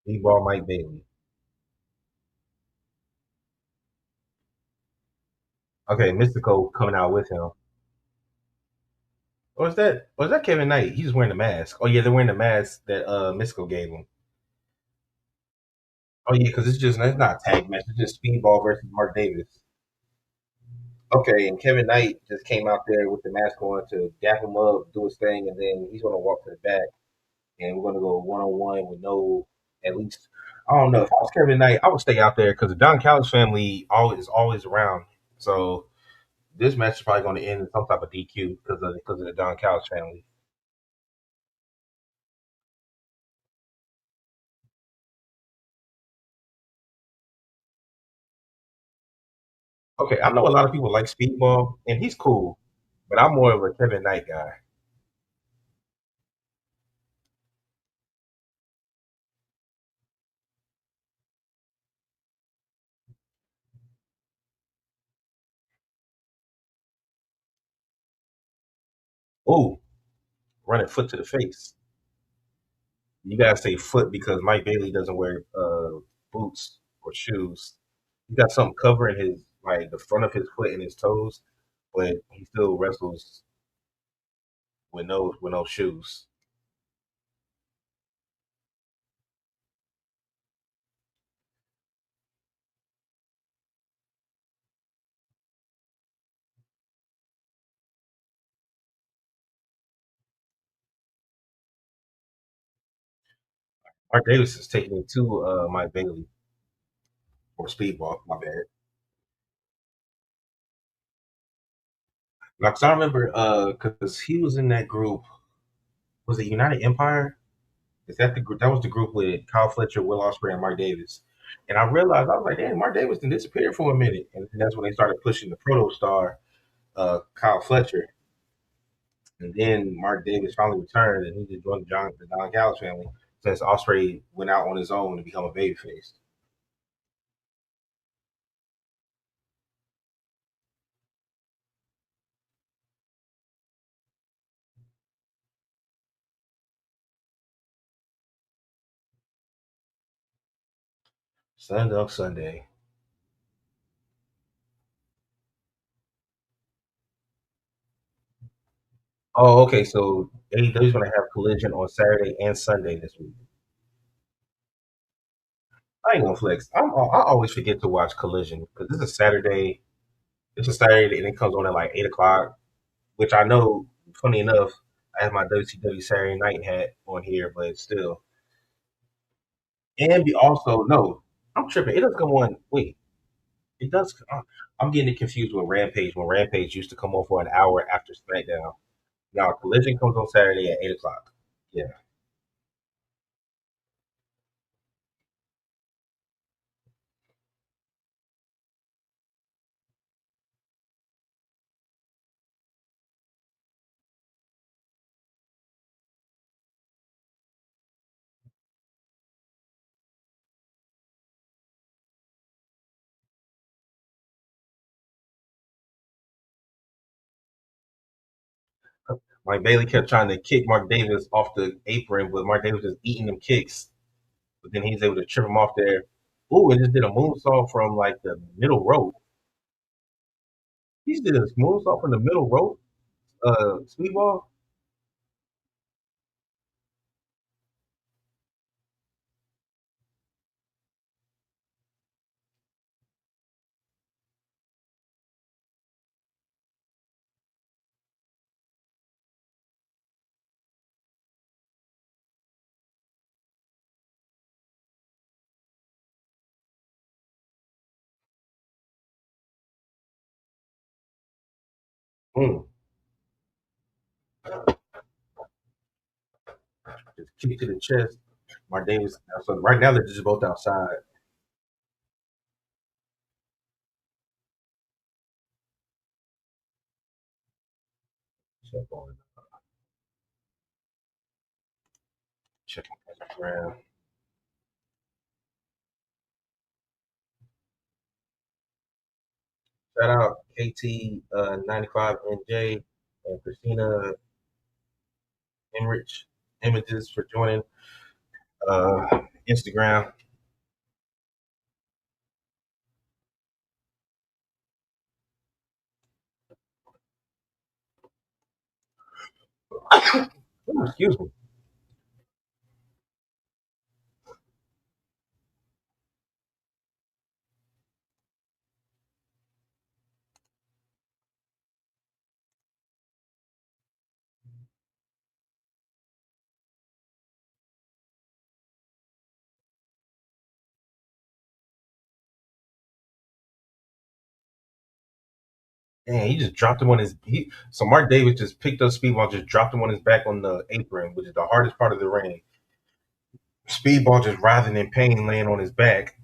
Speedball Mike Bailey. Okay, Mystico coming out with him. Or is that Kevin Knight? He's wearing the mask. Oh yeah, they're wearing the mask that Mystico gave him. Oh yeah, because it's not a tag match. It's just Speedball versus Mark Davis. Okay, and Kevin Knight just came out there with the mask on to dap him up, do his thing, and then he's gonna walk to the back, and we're gonna go one on one with no, at least I don't know. If I was Kevin Knight, I would stay out there because the Don Callis family always around. So this match is probably going to end in some type of DQ because of the Don Callis family. Okay, I know a lot of people like Speedball, and he's cool, but I'm more of a Kevin Knight guy. Oh, running foot to the face. You gotta say foot because Mike Bailey doesn't wear boots or shoes. He got something covering his like the front of his foot and his toes, but he still wrestles with no shoes. Mark Davis is taking it to Mike Bailey or Speedball. My bad. Like, 'cause I remember because he was in that group. Was it United Empire? Is that the group? That was the group with Kyle Fletcher, Will Ospreay, and Mark Davis. And I realized I was like, "Damn, Mark Davis didn't disappear for a minute." And that's when they started pushing the proto star, Kyle Fletcher. And then Mark Davis finally returned, and he just joined the Don Callis family since Ospreay went out on his own to become a babyface. Stand up Sunday. Oh, okay. So AEW's going to have Collision on Saturday and Sunday this week. I ain't gonna flex. I always forget to watch Collision because this is Saturday. It's a Saturday and it comes on at like 8 o'clock, which I know. Funny enough, I have my WCW Saturday Night hat on here, but still. And we also no, I'm tripping. It does come on. Wait, it does. I'm getting it confused with Rampage when Rampage used to come on for an hour after SmackDown. Now Collision comes on Saturday at 8 o'clock. Yeah, Mike Bailey kept trying to kick Mark Davis off the apron, but Mark Davis just eating them kicks. But then he's able to trip him off there. Ooh, and just did a moonsault from like the middle rope. He did a moonsault from the middle rope. Speedball. Mm. Just kick to the chest. Mark Davis. So right now they're just both outside. Check on check on Instagram. Shout out KT 95 NJ and Christina Enrich Images for joining Instagram. Ooh, excuse me. Dang, he just dropped him on his. So Mark Davis just picked up Speedball, just dropped him on his back on the apron, which is the hardest part of the ring. Speedball just writhing in pain, laying on his back.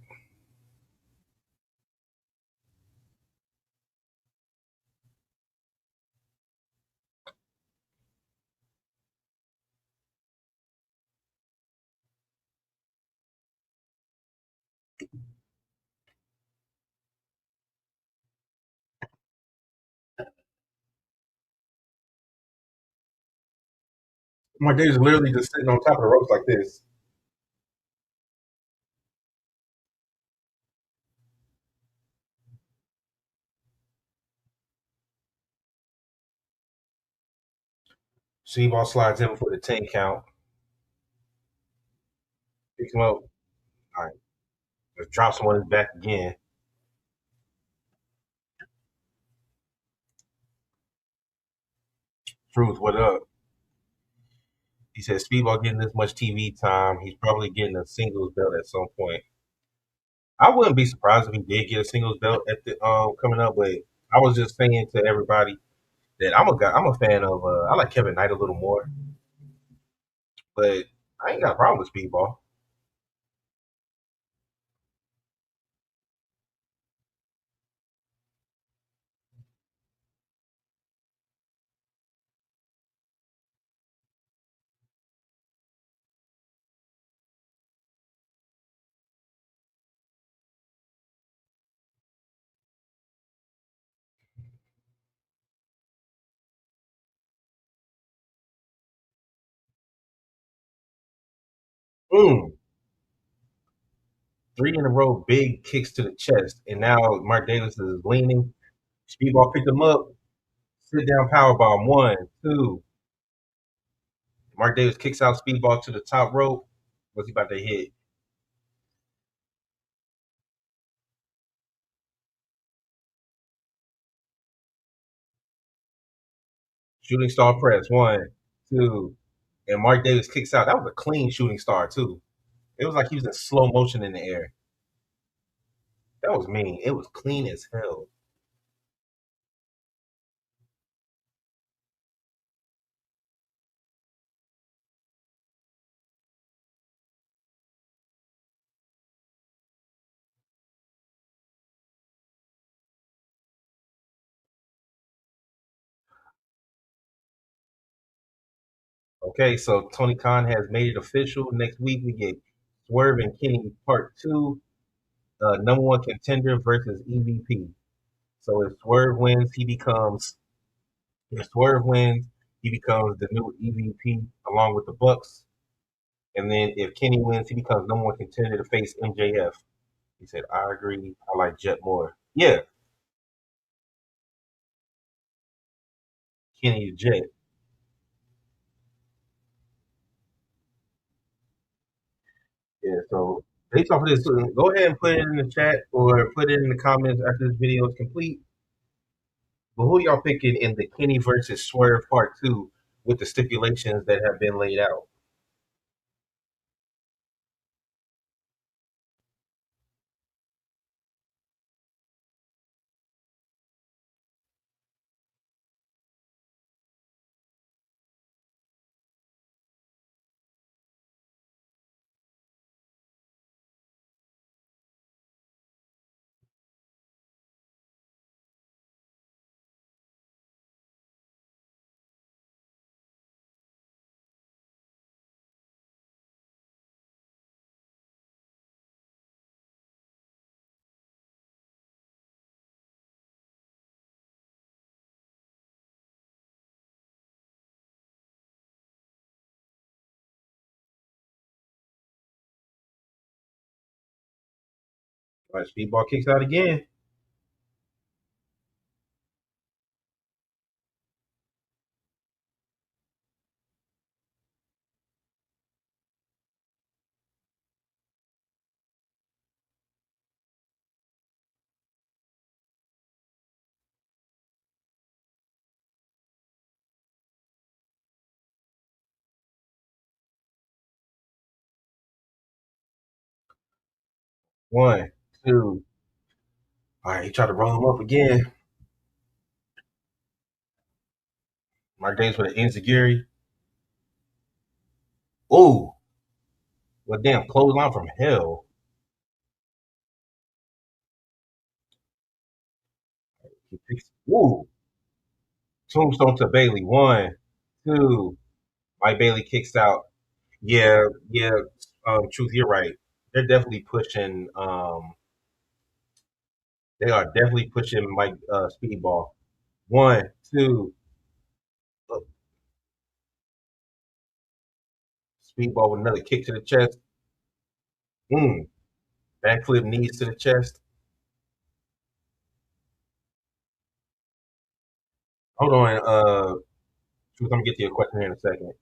Mark Davis literally just sitting on top of the ropes like this. Speedball slides in for the 10 count, picks him up. All right, just drops him on his back again. Truth, what up? He said Speedball getting this much TV time. He's probably getting a singles belt at some point. I wouldn't be surprised if he did get a singles belt at the coming up, but I was just saying to everybody that I'm a guy. I'm a fan of. I like Kevin Knight a little more, but I ain't got a problem with Speedball. Mm, three in a row, big kicks to the chest, and now Mark Davis is leaning. Speedball picked him up. Sit down power bomb. One, two. Mark Davis kicks out Speedball to the top rope. What's he about to hit? Shooting star press. One, two. And Mark Davis kicks out. That was a clean shooting star, too. It was like he was in slow motion in the air. That was mean. It was clean as hell. Okay, so Tony Khan has made it official. Next week we get Swerve and Kenny Part Two, number one contender versus EVP. So if Swerve wins, he becomes the new EVP along with the Bucks. And then if Kenny wins, he becomes number one contender to face MJF. He said, "I agree. I like Jet more." Yeah, Kenny the Jet. Yeah, so based off of this, go ahead and put it in the chat or put it in the comments after this video is complete. But who y'all picking in the Kenny versus Swerve Part 2 with the stipulations that have been laid out? All right, Speedball kicks out again. One, two. All right, he tried to roll him up again. Mark Davis with an insecurity. Oh, well, damn, clothesline from hell. He picks, ooh, tombstone to Bailey. One, two. Mike Bailey kicks out. Yeah, yeah. Truth, you're right. They're definitely pushing. They are definitely pushing Mike Speedball. One, two. uh, Speedball with another kick to the chest. Mm, backflip knees to the chest. Hold on. Truth, I'm gonna get to your question here in a second.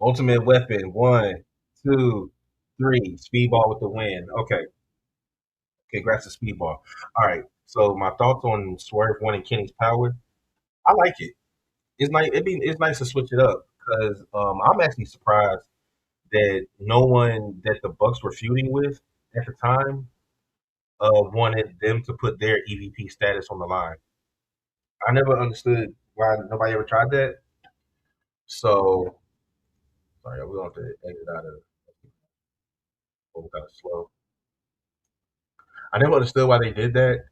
Ultimate weapon. One, two, three. Speedball with the win. Okay. Congrats to Speedball. All right. So my thoughts on Swerve One and Kenny's power. I like it. It's nice. It's nice to switch it up because I'm actually surprised that no one that the Bucks were feuding with at the time wanted them to put their EVP status on the line. I never understood why nobody ever tried that. So sorry, we're going to have to exit out of kind of slow. I never understood why they did that,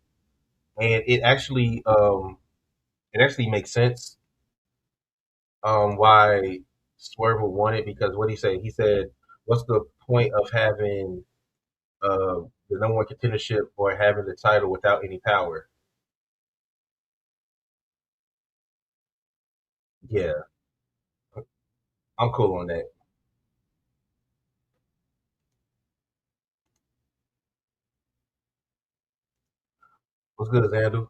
and it actually makes sense why Swerve would want it because what he said, "What's the point of having the number one contendership or having the title without any power?" Yeah, I'm cool on that. What's good, Xander?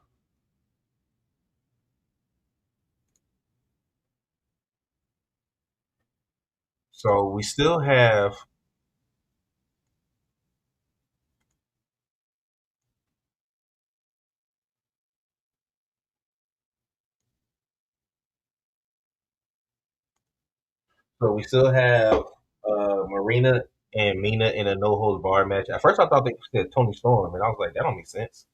So we still have we still have Marina and Mina in a no holds bar match. At first, I thought they said Tony Storm, and I was like, that don't make sense.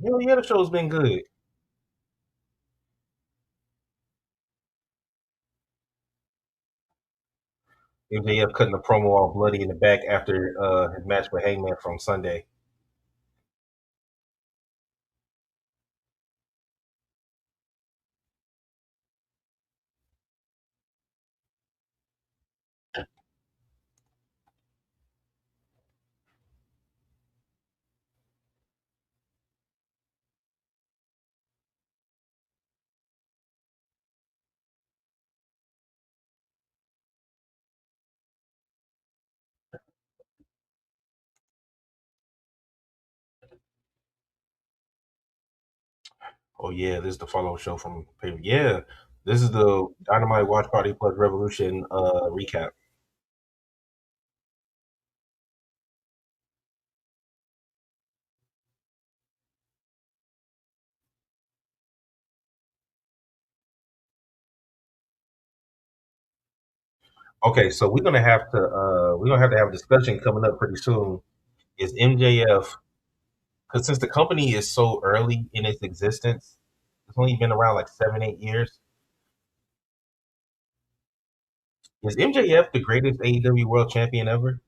Hell yeah, the show's been good. MJF cutting the promo all bloody in the back after his match with Hangman from Sunday. Oh yeah, this is the follow show from paper. Yeah, this is the Dynamite Watch Party plus Revolution recap. Okay, so we're gonna have to have a discussion coming up pretty soon. Is MJF, because since the company is so early in its existence, it's only been around like 7, 8 years. Is MJF the greatest AEW World Champion ever?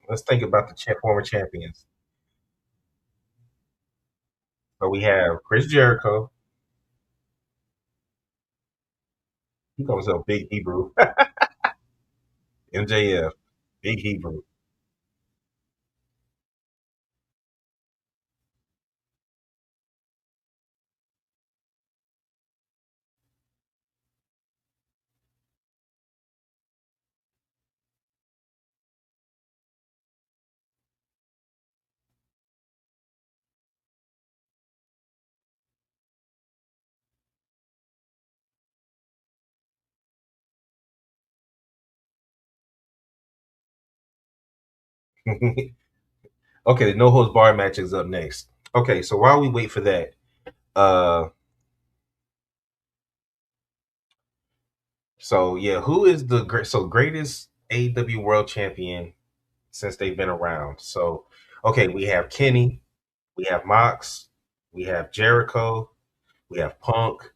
Let's think about the former champions. So we have Chris Jericho. He calls himself Big Hebrew. MJF, Big Hebrew. Okay, the no holds bar match is up next. Okay, so while we wait for that, uh, so yeah, who is the greatest AEW World Champion since they've been around? So, okay, we have Kenny, we have Mox, we have Jericho, we have Punk,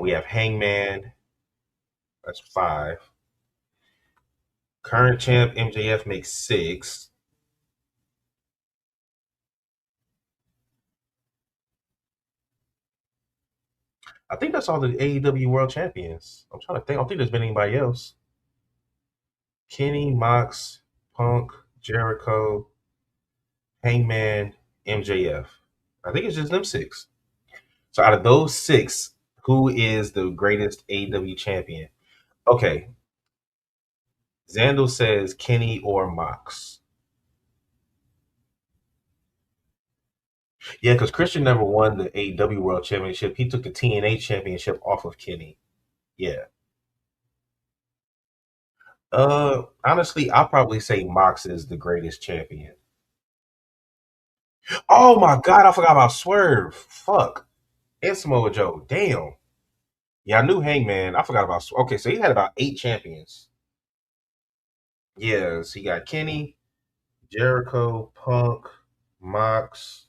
we have Hangman. That's five. Current champ MJF makes six. I think that's all the AEW World Champions. I'm trying to think. I don't think there's been anybody else. Kenny, Mox, Punk, Jericho, Hangman, MJF. I think it's just them six. So out of those six, who is the greatest AEW champion? Okay, Zandel says Kenny or Mox. Yeah, because Christian never won the AEW World Championship. He took the TNA Championship off of Kenny. Yeah. Honestly, I'll probably say Mox is the greatest champion. Oh my God, I forgot about Swerve. Fuck. And Samoa Joe. Damn. Yeah, I knew Hangman. I forgot about. Okay, so he had about eight champions. Yes, he got Kenny, Jericho, Punk, Mox,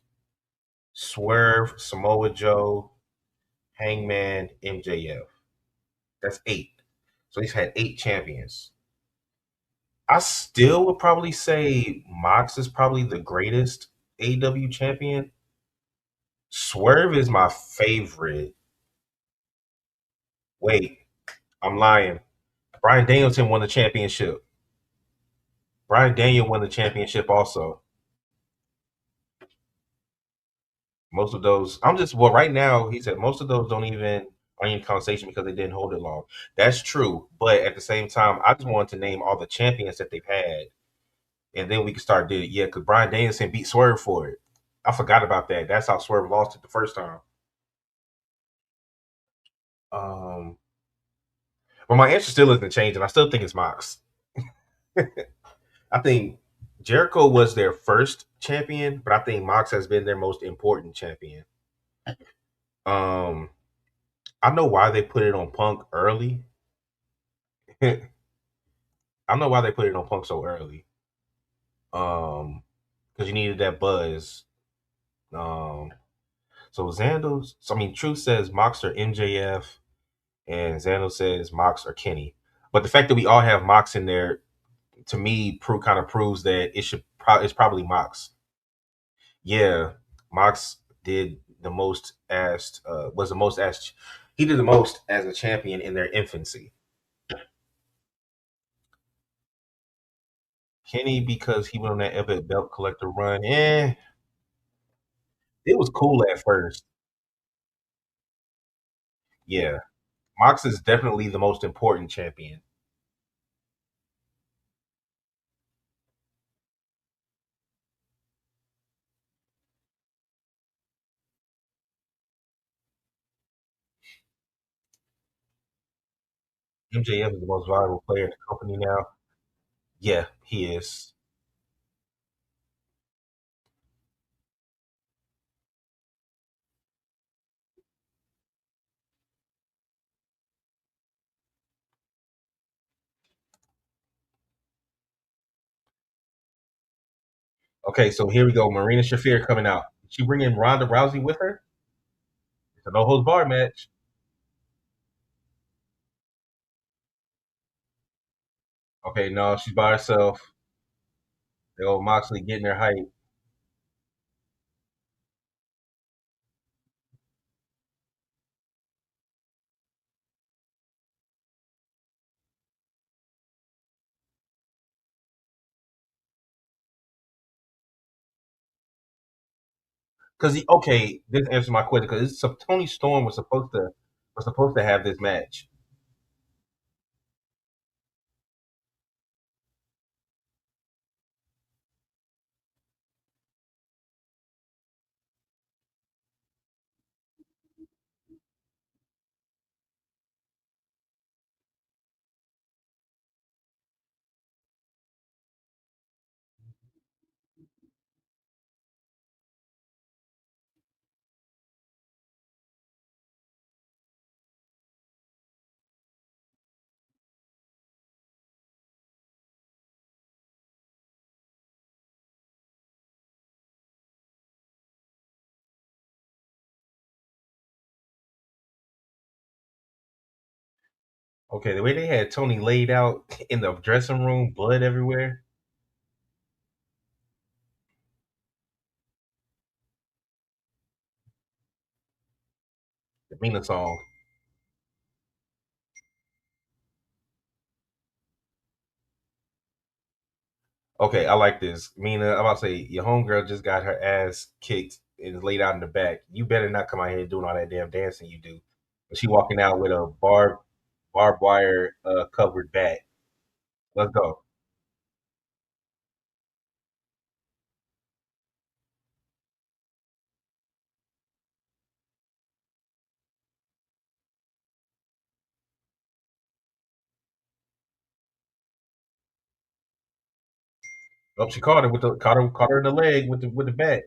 Swerve, Samoa Joe, Hangman, MJF. That's eight. So he's had eight champions. I still would probably say Mox is probably the greatest AW champion. Swerve is my favorite. Wait, I'm lying. Brian Danielson won the championship. Brian Daniel won the championship also. Most of those, I'm just well right now. He said most of those don't even are in conversation because they didn't hold it long. That's true, but at the same time, I just wanted to name all the champions that they've had, and then we can start doing it. Yeah, because Brian Danielson beat Swerve for it. I forgot about that. That's how Swerve lost it the first time. Um, but my answer still isn't changing. I still think it's Mox. I think Jericho was their first champion, but I think Mox has been their most important champion. Um, I know why they put it on Punk early. I know why they put it on Punk so early. Because you needed that buzz. Um, so Xandos, so I mean, Truth says Mox or MJF, and Xando says Mox or Kenny. But the fact that we all have Mox in there, to me, kind of proves that it's probably Mox. Yeah, Mox did the most as was the most as he did the most as a champion in their infancy. Kenny because he went on that epic belt collector run. It was cool at first. Yeah, Mox is definitely the most important champion. MJF is the most valuable player in the company now. Yeah, he is. Okay, so here we go. Marina Shafir coming out. Did she bring in Ronda Rousey with her? It's a no holds bar match. Okay, no, she's by herself. The old Moxley getting her hype. Because okay, this answers my question. Because Tony Storm was supposed to have this match. Okay, the way they had Tony laid out in the dressing room, blood everywhere. The Mina song. Okay, I like this. Mina, I'm about to say your homegirl just got her ass kicked and is laid out in the back. You better not come out here doing all that damn dancing you do. But she walking out with a barbed wire covered bat. Let's go. Oh, she caught her with the caught her in the leg with the bat.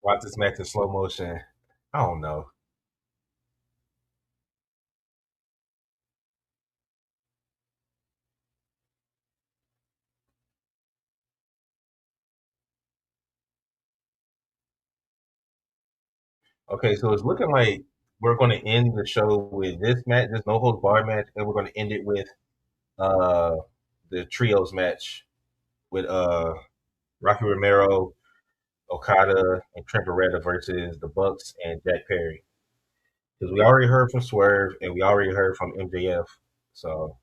Watch this match in slow motion. I don't know. Okay, so it's looking like we're going to end the show with this match, this no holds bar match, and we're going to end it with uh the trios match with Rocky Romero, Okada, and Trent Beretta versus the Bucks and Jack Perry. Because we already heard from Swerve and we already heard from MJF. So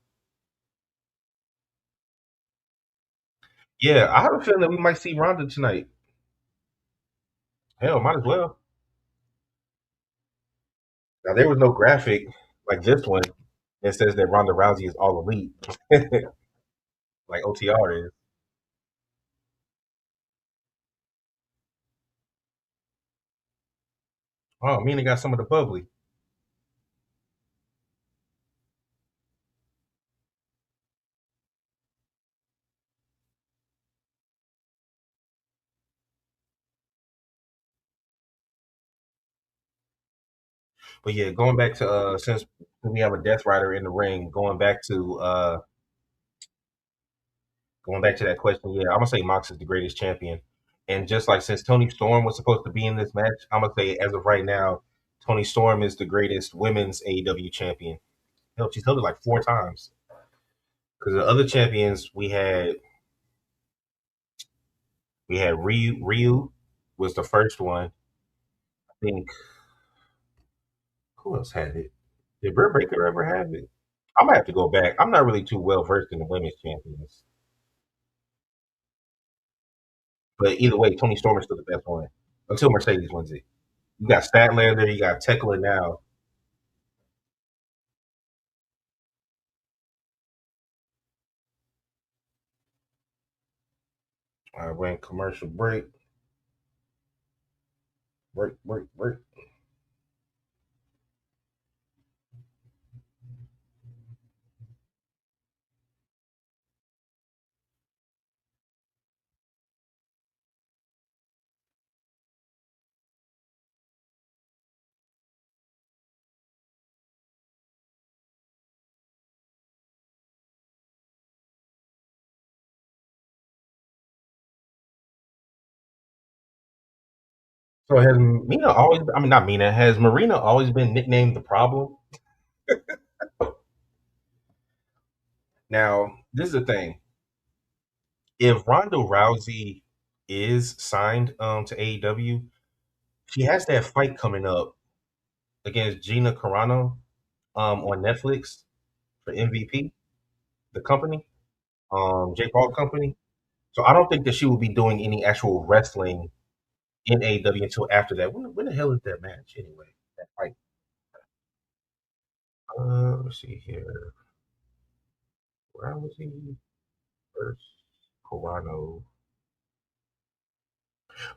yeah, I have a feeling that we might see Ronda tonight. Hell, might as well. Now there was no graphic like this one that says that Ronda Rousey is all elite, like OTR is. Oh, Mina got some of the bubbly. But yeah, going back to since we have a Death Rider in the ring, going back to that question, yeah, I'm gonna say Mox is the greatest champion. And just like since Tony Storm was supposed to be in this match, I'm gonna say as of right now, Tony Storm is the greatest women's AEW champion. Hell, she's held it like 4 times. Because the other champions we had Ryu was the first one. I think who else had it? Did Britt Baker ever have it? I'm gonna have to go back. I'm not really too well versed in the women's champions. But either way, Tony Storm is still the best one until Mercedes wins it. You got Statlander, you got Tekla now. I ran commercial break. So has Mina always? I mean, not Mina. Has Marina always been nicknamed the problem? Now, this is the thing. If Ronda Rousey is signed to AEW, she has that fight coming up against Gina Carano on Netflix for MVP, the company, Jake Paul company. So I don't think that she will be doing any actual wrestling in AEW until after that. When the hell is that match anyway? That fight. Let's see here. Rousey versus Carano.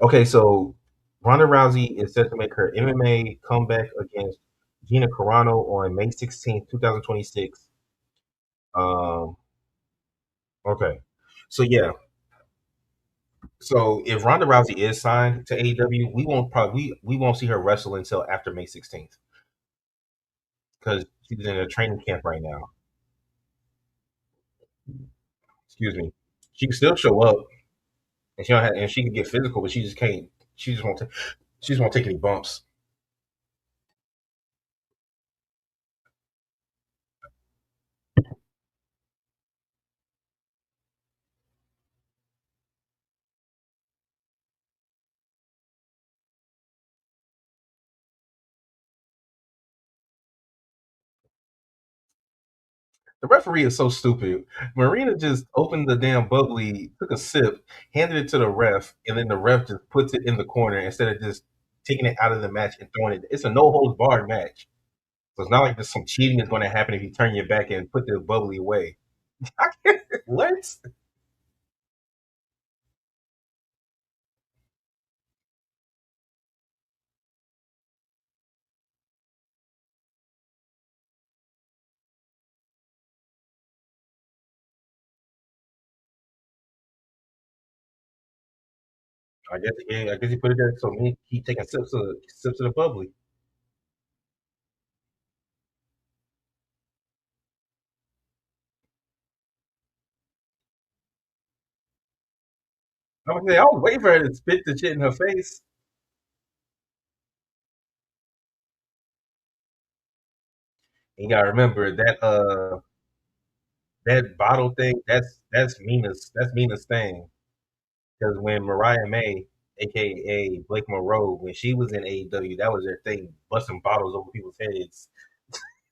Okay, so Ronda Rousey is set to make her MMA comeback against Gina Carano on May 16th, 2026. Um, okay. So yeah. So if Ronda Rousey is signed to AEW, we won't see her wrestle until after May 16th because she's in a training camp right now. Excuse me. She can still show up and she can get physical, but she just can't. She just won't. She just won't take any bumps. The referee is so stupid. Marina just opened the damn bubbly, took a sip, handed it to the ref, and then the ref just puts it in the corner instead of just taking it out of the match and throwing it. It's a no holds barred match. So it's not like there's some cheating is going to happen if you turn your back and put the bubbly away. What? I guess yeah, I guess he put it there so me keep taking sips of the bubbly. I was waiting for her to spit the shit in her face. You gotta remember that bottle thing. That's Mina's thing. Because when Mariah May, aka Blake Monroe, when she was in AEW, that was their thing, busting bottles over people's heads.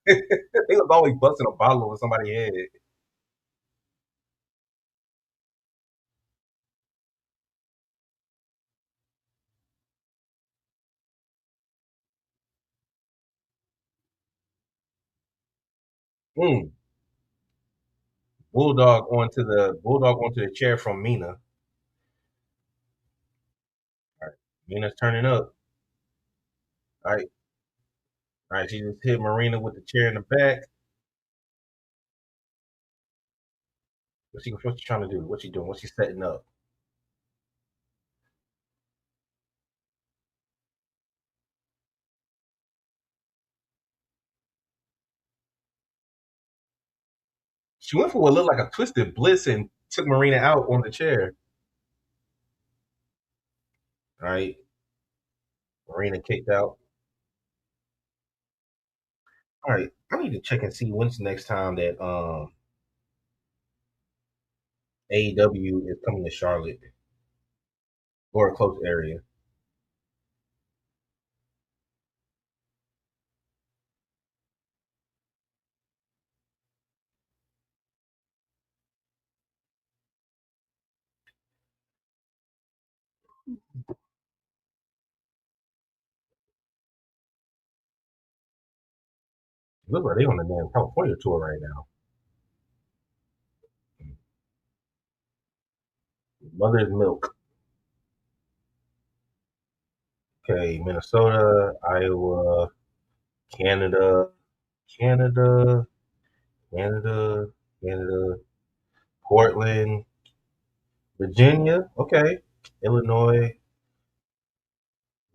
They was always busting a bottle over somebody's head. Mm. Bulldog onto the chair from Mina. All right. Mina's turning up. All right. All right. She just hit Marina with the chair in the back. What's she trying to do? What's she doing? What's she setting up? She went for what looked like a twisted bliss and took Marina out on the chair. All right. Marina kicked out. All right. I need to check and see when's the next time that AEW is coming to Charlotte or a close area. Look like they on the damn California tour right now. Mother's Milk. Okay, Minnesota, Iowa, Canada, Canada, Canada, Canada, Portland, Virginia. Okay, Illinois,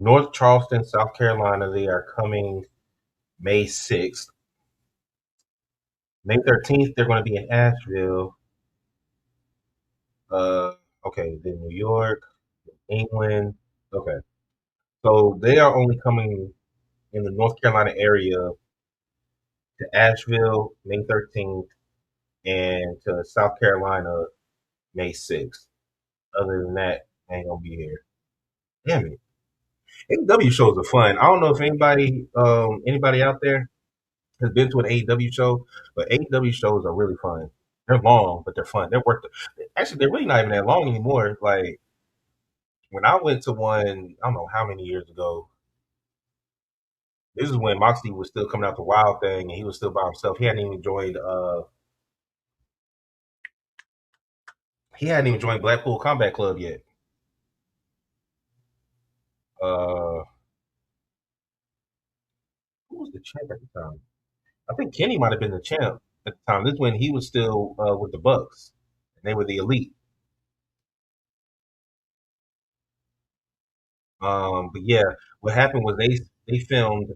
North Charleston, South Carolina. They are coming May 6th. May 13th, they're going to be in Asheville. Uh, okay, then New York, England. Okay, so they are only coming in the North Carolina area to Asheville May 13th and to South Carolina May 6th. Other than that, I ain't gonna be here. Damn it. AEW shows are fun. I don't know if anybody out there has been to an AEW show, but AEW shows are really fun. They're long, but they're fun. They're worth it. Actually, they're really not even that long anymore. Like when I went to one, I don't know how many years ago. This is when Moxley was still coming out the Wild thing, and he was still by himself. He hadn't even joined Blackpool Combat Club yet. Uh, who was the champ at the time? I think Kenny might have been the champ at the time. This is when he was still with the Bucks, and they were the Elite. But yeah, what happened was they filmed.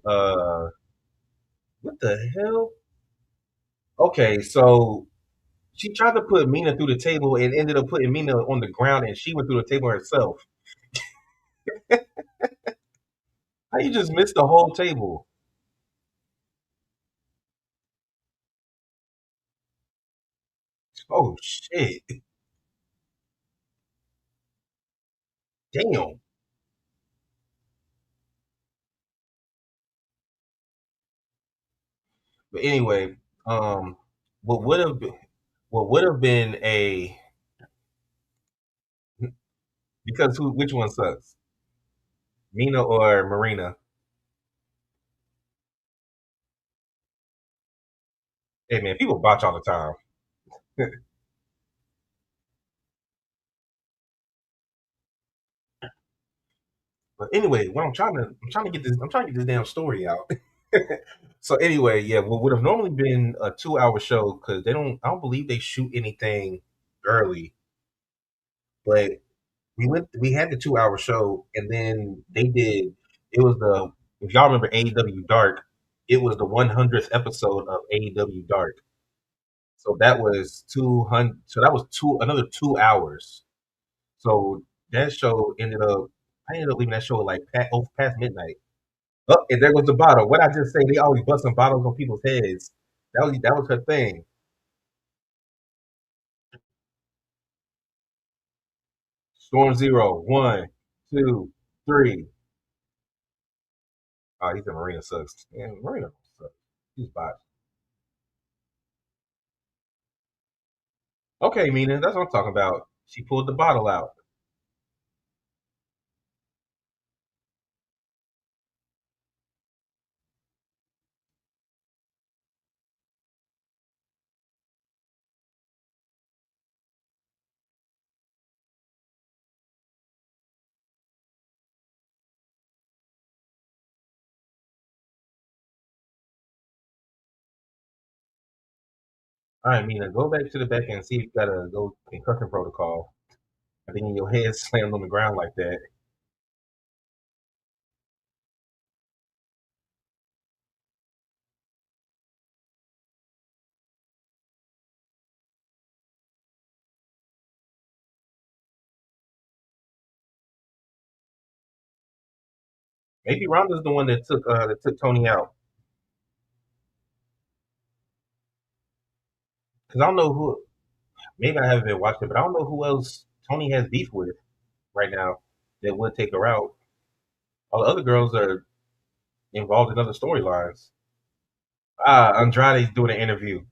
What the hell? Okay, so she tried to put Mina through the table and ended up putting Mina on the ground, and she went through the table herself. How you just missed the whole table? Oh shit! Damn. But anyway, um, what would have been what would have been a because who which one sucks, Mina or Marina? Hey man, people botch all the time. But anyway, what I'm trying to get this damn story out. So anyway, yeah, what would have normally been a 2 hour show because I don't believe they shoot anything early, but we had the 2 hour show and then they did it was the if y'all remember AEW Dark, it was the 100th episode of AEW Dark. So that was 200. So that was another 2 hours. So that show I ended up leaving that show like past midnight. Oh, and there goes the bottle. What I just say, they always busting bottles on people's heads. That was her thing. Storm Zero, one, two, three. Oh, he said Marina sucks. Man, Marina sucks. He's botched. Okay, Mina, that's what I'm talking about. She pulled the bottle out. All right, Mina, go back to the back and see if you gotta go concussion protocol. I think your head slammed on the ground like that. Maybe Ronda's the one that took Tony out. Because I don't know who. Maybe I haven't been watching it, but I don't know who else Tony has beef with right now that would take her out. All the other girls are involved in other storylines. Andrade's doing an interview.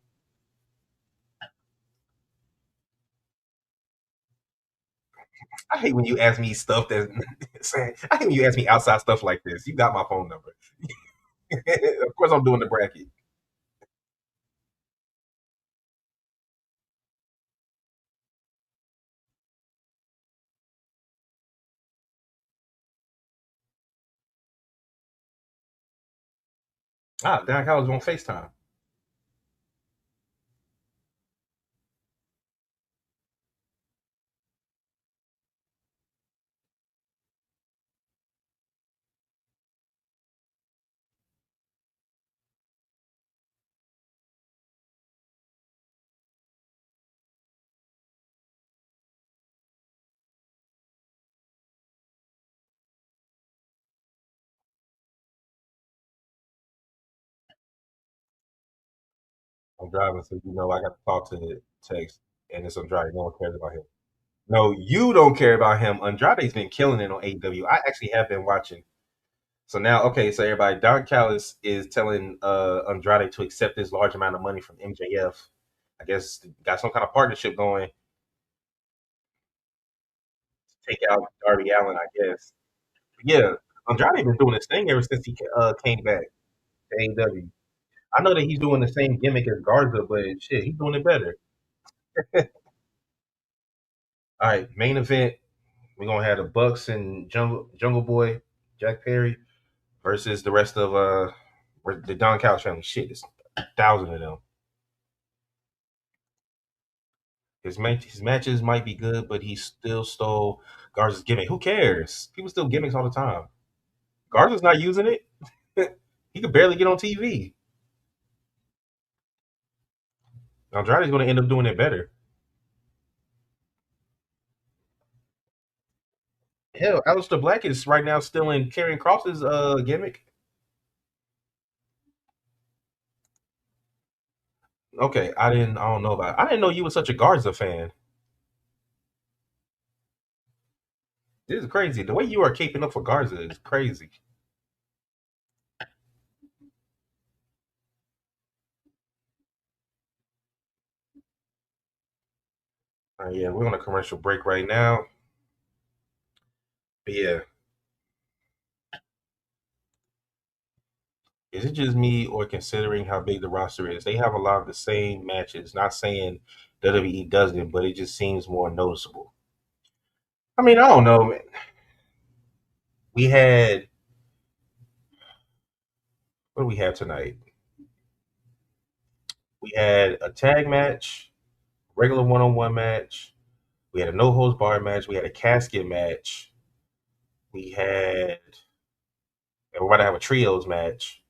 I hate when you ask me stuff that I hate when you ask me outside stuff like this. You got my phone number. Of course, I'm doing the bracket. Ah, Don Collins on FaceTime. I'm driving, so you know I got to talk to the text, and it's Andrade. No one cares about him. No, you don't care about him. Andrade's been killing it on AEW. I actually have been watching. So now, okay, so everybody, Don Callis is telling Andrade to accept this large amount of money from MJF. I guess got some kind of partnership going to take out Darby Allen, I guess. Yeah, Andrade been doing this thing ever since he came back to AEW. I know that he's doing the same gimmick as Garza, but shit, he's doing it better. All right, main event. We're gonna have the Bucks and Jungle Boy, Jack Perry versus the rest of the Don Callis family. Shit, it's 1,000 of them. His matches might be good, but he still stole Garza's gimmick. Who cares? People steal gimmicks all the time. Garza's not using it. He could barely get on TV. Andrade's going to end up doing it better. Hell, Aleister Black is right now still in Karrion Cross's gimmick. Okay, I don't know about it. I didn't know you were such a Garza fan. This is crazy. The way you are keeping up for Garza is crazy. Yeah, we're on a commercial break right now. But yeah, is it just me or considering how big the roster is? They have a lot of the same matches. Not saying WWE doesn't, but it just seems more noticeable. I mean, I don't know, man. We had what do we have tonight? We had a tag match, regular one-on-one match. We had a no holds bar match. We had a casket match. We had and we're about to have a trios match.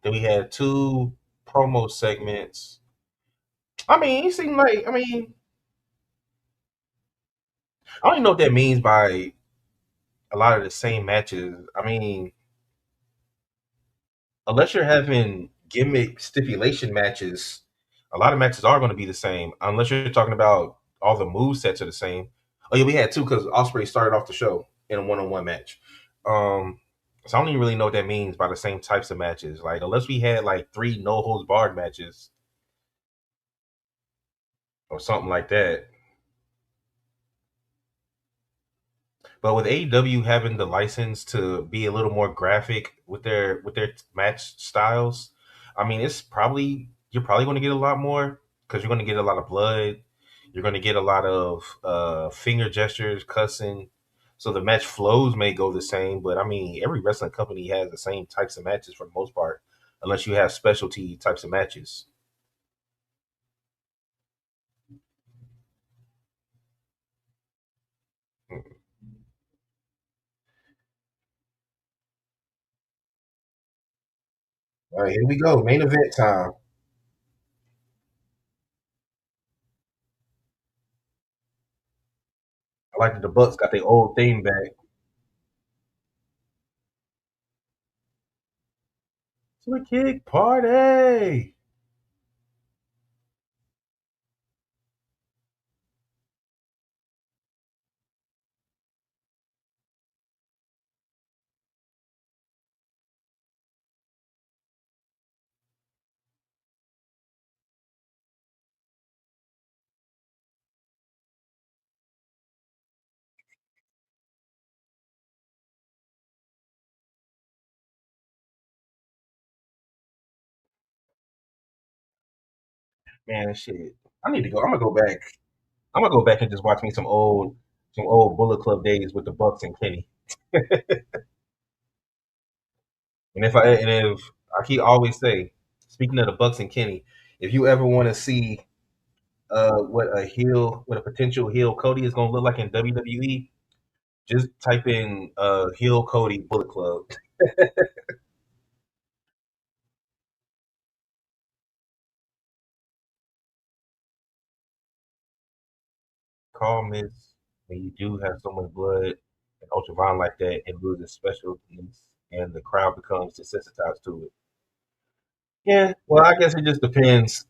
Then we had two promo segments. I mean, it seemed like I don't even know what that means by a lot of the same matches. I mean, unless you're having gimmick stipulation matches, a lot of matches are going to be the same. Unless you're talking about all the move sets are the same. Oh yeah, we had two because Osprey started off the show in a one-on-one match. Um, so I don't even really know what that means by the same types of matches. Like unless we had like three no holds barred matches or something like that. But with AEW having the license to be a little more graphic with their match styles, I mean, it's probably you're probably going to get a lot more because you're going to get a lot of blood. You're going to get a lot of finger gestures, cussing. So the match flows may go the same, but I mean, every wrestling company has the same types of matches for the most part, unless you have specialty types of matches. All right, here we go. Main event time. I like that the Bucks got their old theme back. Super kick party. Man, shit. I need to go. I'm gonna go back. I'm gonna go back and just watch me some old Bullet Club days with the Bucks and Kenny. And if I keep always say, speaking of the Bucks and Kenny, if you ever want to see what a potential heel Cody is gonna look like in WWE, just type in heel Cody Bullet Club. Calm is when you do have so much blood and ultraviolet like that, it loses specialness, and the crowd becomes desensitized to it. Yeah, well, I guess it just depends.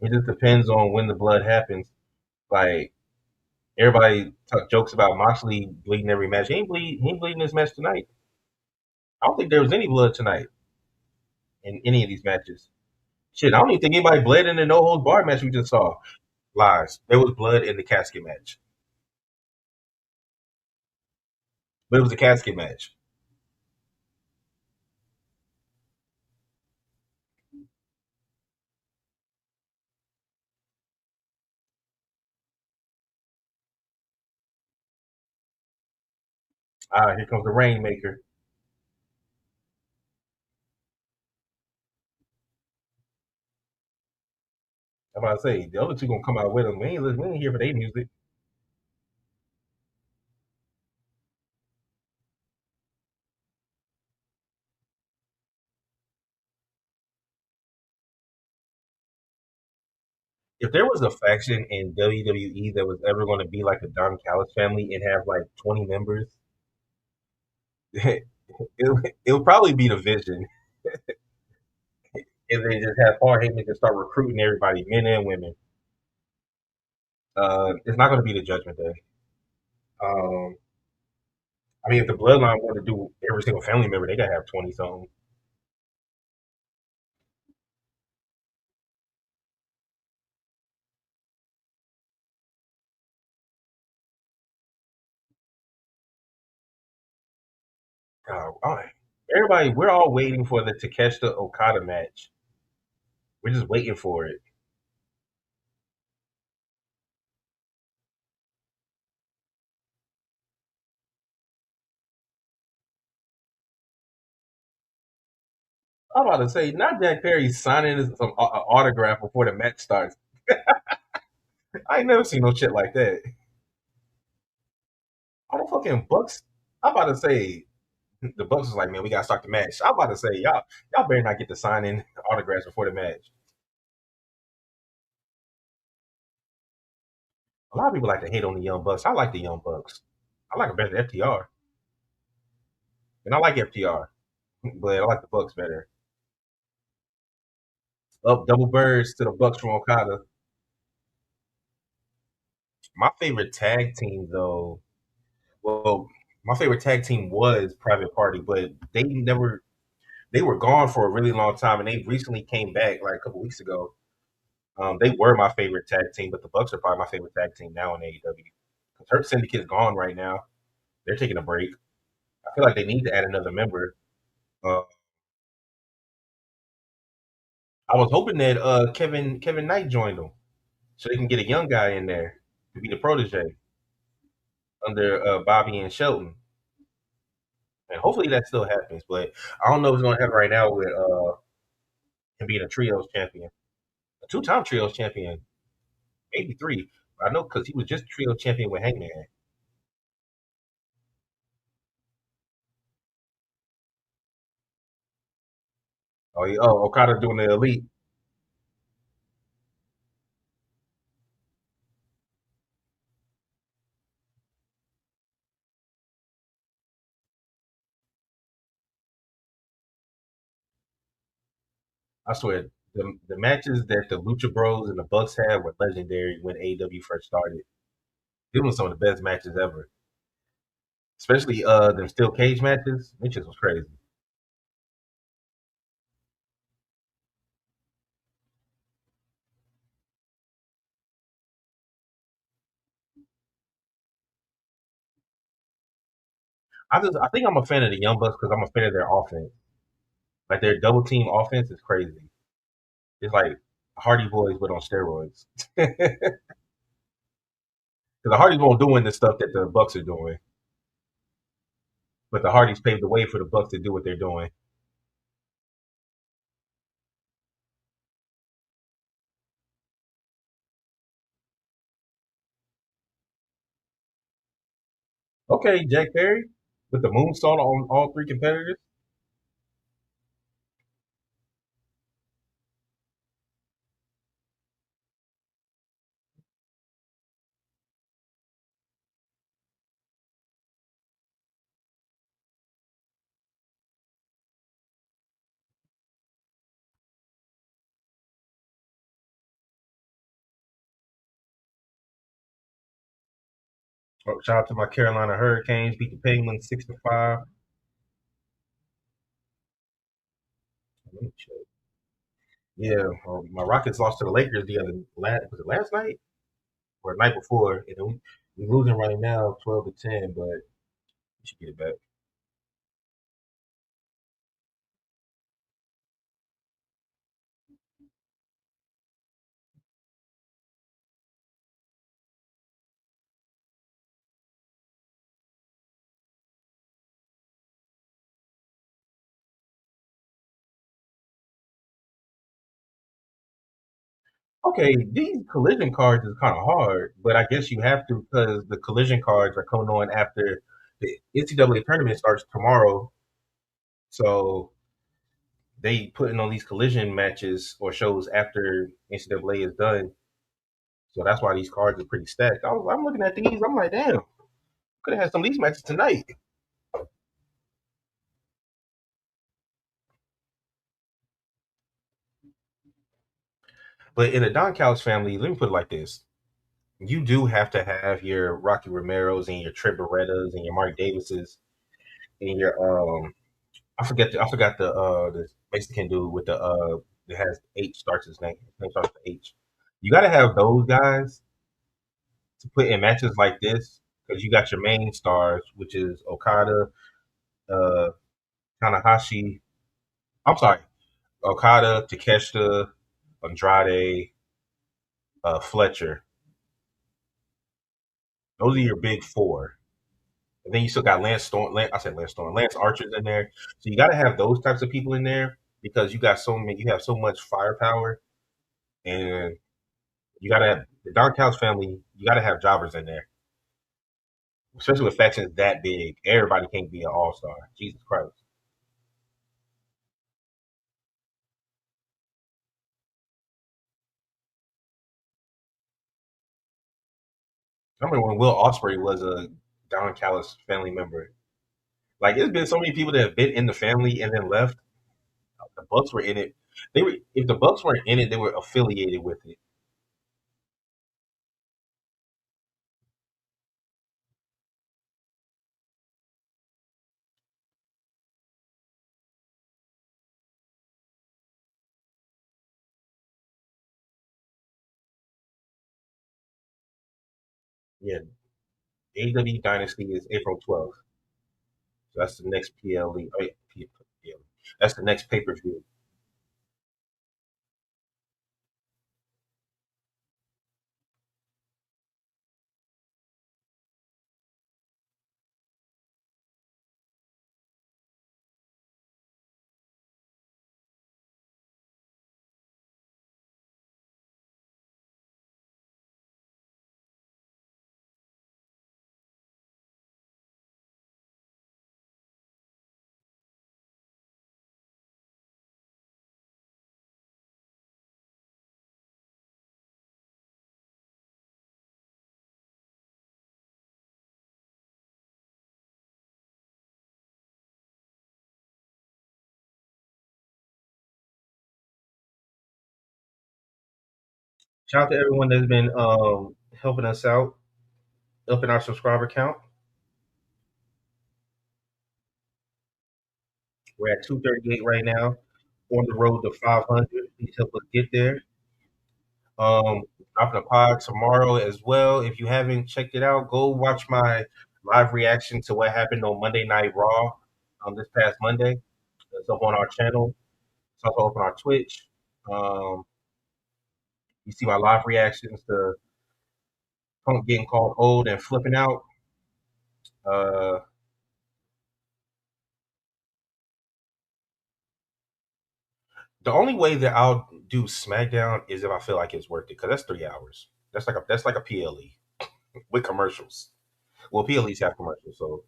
It just depends on when the blood happens. Like everybody jokes about Moxley bleeding every match. He ain't bleed. He ain't bleeding this match tonight. I don't think there was any blood tonight in any of these matches. Shit, I don't even think anybody bled in the no holds bar match we just saw. Lies. There was blood in the casket match, but it was a casket match. Ah, here comes the Rainmaker. I'm about to say the other two gonna come out with them. We ain't here for their music. If there was a faction in WWE that was ever going to be like a Don Callis family and have like 20 members, it would probably be the Vision. And they just have Paul Heyman to start recruiting everybody, men and women. It's not going to be the Judgment Day. Um, I mean, if the Bloodline want to do every single family member, they got to have 20 something. All right. Everybody, we're all waiting for the Takeshita Okada match. We're just waiting for it. I'm about to say, not Jack Perry signing some autograph before the match starts. I ain't never seen no shit like that. All the fucking Bucks. I'm about to say, the Bucks is like, man, we gotta start the match. I'm about to say, y'all better not get the signing autographs before the match. A lot of people like to hate on the Young Bucks. I like the Young Bucks. I like them better than FTR, and I like FTR, but I like the Bucks better. Up double birds to the Bucks from Okada. My favorite tag team, though, well, my favorite tag team was Private Party, but they were gone for a really long time, and they recently came back like a couple weeks ago. They were my favorite tag team, but the Bucks are probably my favorite tag team now in AEW. Because Hurt Syndicate is gone right now. They're taking a break. I feel like they need to add another member. Uh, I was hoping that Kevin Knight joined them so they can get a young guy in there to be the protege under Bobby and Shelton. And hopefully that still happens. But I don't know what's going to happen right now with him being a trios champion, a two-time trios champion, maybe three. I know because he was just trio champion with Hangman. Okada doing the elite. I swear, the matches that the Lucha Bros and the Bucks had were legendary when AEW first started. It was some of the best matches ever, especially them steel cage matches. It just was crazy. I think I'm a fan of the Young Bucks because I'm a fan of their offense. Like their double team offense is crazy. It's like Hardy Boys, but on steroids. Because the Hardys won't doing the stuff that the Bucks are doing, but the Hardys paved the way for the Bucks to do what they're doing. Okay, Jack Perry with the moonsault on all three competitors. Oh, shout out to my Carolina Hurricanes, beat the Penguins 6-5. Let me check. Yeah, my Rockets lost to the Lakers the other was it last night or the night before? And we losing right now, 12-10, but we should get it back. Okay, these collision cards is kind of hard, but I guess you have to because the collision cards are coming on after the NCAA tournament starts tomorrow. So they putting on these collision matches or shows after NCAA is done. So that's why these cards are pretty stacked. I'm looking at these. I'm like, damn, could have had some of these matches tonight. But in the Don Callis family, let me put it like this: you do have to have your Rocky Romeros and your Trent Berettas and your Mark Davises and your I forgot the Mexican dude with the that has H starts his name. His name starts with H. You got to have those guys to put in matches like this because you got your main stars, which is Okada, uh, Tanahashi. I'm sorry, Okada, Takeshita, Andrade, Fletcher. Those are your big four. And then you still got Lance Storm. I said Lance Storm. Lance Archer's in there. So you got to have those types of people in there because you got so many. You have so much firepower, and you got to have the Don Couch family. You got to have jobbers in there, especially with factions that big. Everybody can't be an all star. Jesus Christ! I remember when Will Ospreay was a Don Callis family member. Like it's been so many people that have been in the family and then left. The Bucks were in it. They were if the Bucks weren't in it, they were affiliated with it. Yeah, AEW Dynasty is April 12th. So that's the next PLE. Oh, yeah, PLE. That's the next pay per view. Shout out to everyone that's been helping us out, up in our subscriber count. We're at 238 right now, on the road to 500. Please help us get there. Dropping a pod tomorrow as well. If you haven't checked it out, go watch my live reaction to what happened on Monday Night Raw this past Monday. It's up on our channel. It's also up on our Twitch. Um, You see my live reactions to Punk getting called old and flipping out. Uh, the only way that I'll do SmackDown is if I feel like it's worth it because that's 3 hours. That's like a PLE with commercials. Well, PLEs have commercials, so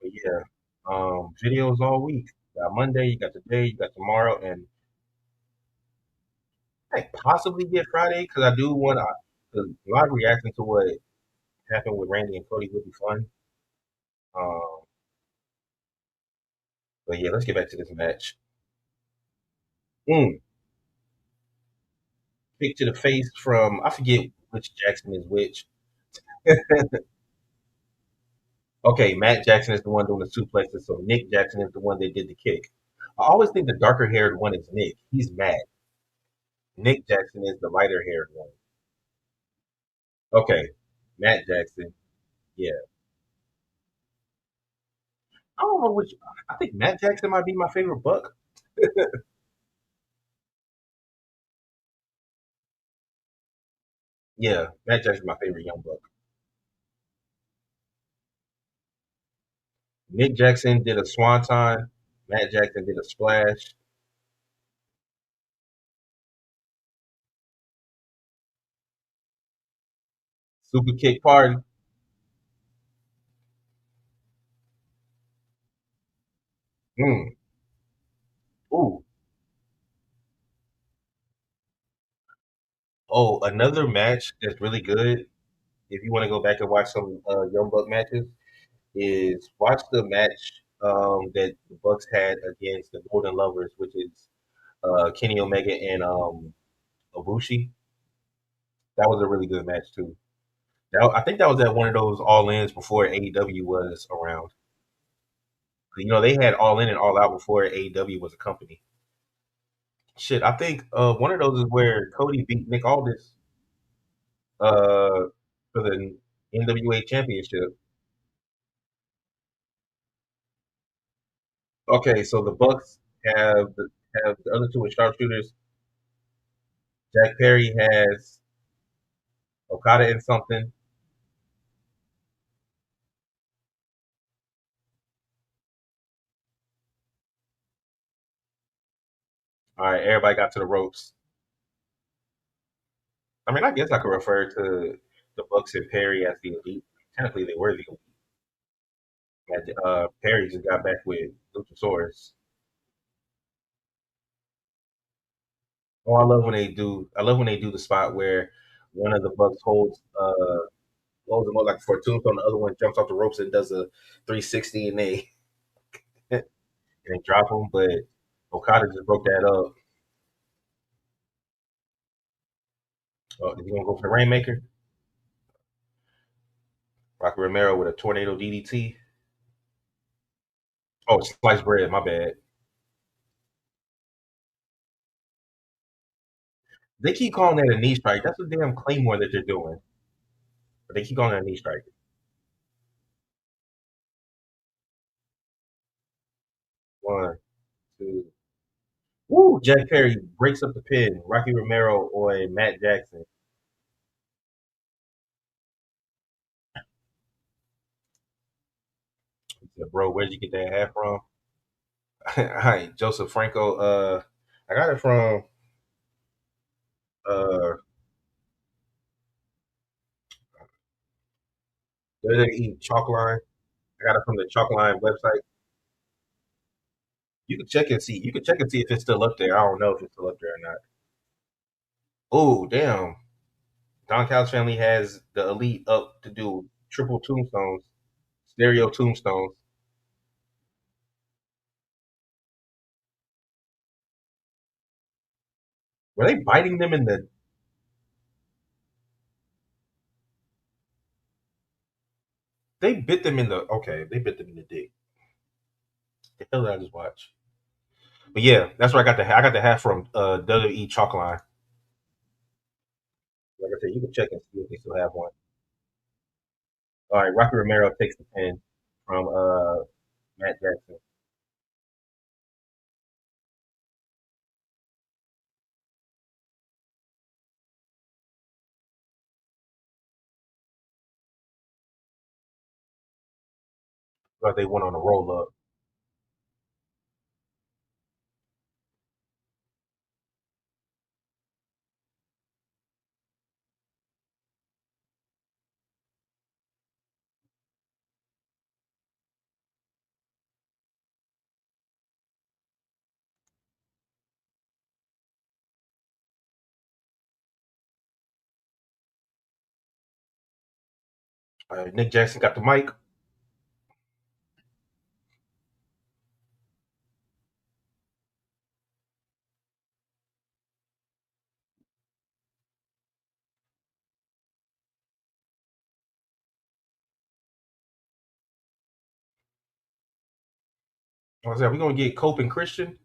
but yeah. Videos all week. You got Monday, you got today, you got tomorrow, and I possibly get Friday because I do want to live reacting to what happened with Randy and Cody would be fun. Um, but yeah, let's get back to this match. Mm, Kick to the face from I forget which Jackson is which. Okay, Matt Jackson is the one doing the suplexes, so Nick Jackson is the one that did the kick. I always think the darker haired one is Nick. He's Matt. Nick Jackson is the lighter haired one. Okay, Matt Jackson. Yeah, I don't know which. I think Matt Jackson might be my favorite Buck. Yeah, Matt Jackson my favorite young Buck. Nick Jackson did a swanton. Matt Jackson did a splash. Super kick party. Mm. Ooh. Oh, another match that's really good. If you want to go back and watch some Young Buck matches, is watch the match that the Bucks had against the Golden Lovers, which is Kenny Omega and Ibushi. That was a really good match too. I think that was at one of those All Ins before AEW was around. You know, they had All In and All Out before AEW was a company. Shit, I think one of those is where Cody beat Nick Aldis uh, for the NWA Championship. Okay, so the Bucks have the other two as sharpshooters. Jack Perry has Okada in something. All right, everybody got to the ropes. I mean, I guess I could refer to the Bucks and Perry as the elite. Technically, they were the elite. Perry just got back with Luchasaurus. Oh, I love when they do. I love when they do the spot where one of the Bucks holds them up like for a tombstone, the other one jumps off the ropes and does a 360, and they and they drop him. But Okada just broke that up. Is he gonna go for the Rainmaker? Rocky Romero with a tornado DDT. Oh, sliced bread. My bad. They keep calling that a knee strike. That's a damn claymore that they're doing. But they keep calling it a knee strike. One, two. Woo! Jack Perry breaks up the pin. Rocky Romero or Matt Jackson. He said, "Bro, where'd you get that hat from?" Hi, Joseph Franco. I got it from uh WWE Chalk Line. I got it from the Chalk Line website. You can check and see. You can check and see if it's still up there. I don't know if it's still up there or not. Oh, damn. Don Callis family has the elite up to do triple tombstones, stereo tombstones. Were they biting them in the? They bit them in the. Okay, they bit them in the dick. The hell did I just watch? But yeah, that's where I got the. I got the hat from WWE Chalk Line. Like I said, you can check and see if they still have one. All right, Rocky Romero takes the pin. from Matt Jackson. But they went on a roll up. Nick Jackson got the mic. I said, we gonna get Cope and Christian.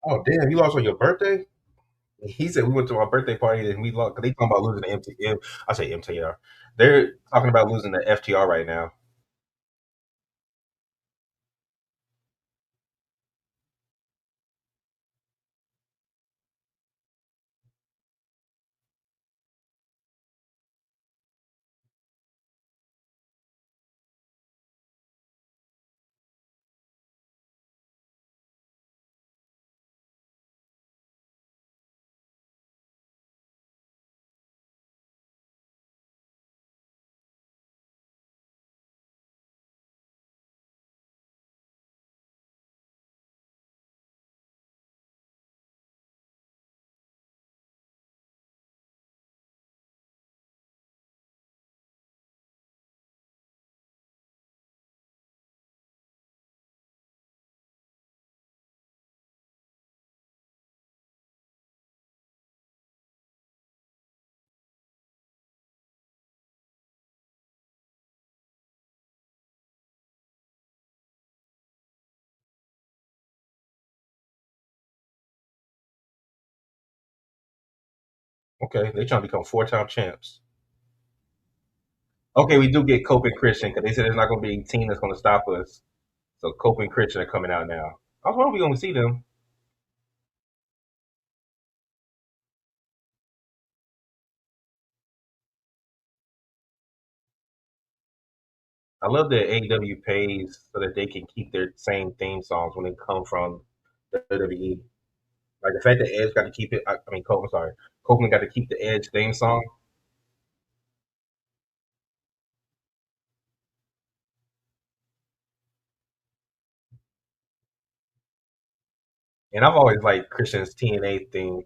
Oh damn, you lost on your birthday? He said we went to my birthday party and we lost. Cause they talking about losing the MTM. I say MTR. They're talking about losing the FTR right now. Okay, they trying to become 4-time champs. Okay, we do get Cope and Christian because they said there's not going to be a team that's going to stop us. So Cope and Christian are coming out now. I was wondering if we going to see them. I love that AEW pays so that they can keep their same theme songs when they come from the WWE. Like the fact that Edge got to keep it. I mean, Cope. I'm sorry, Copeland got to keep the Edge theme song. And I've always liked Christian's TNA theme.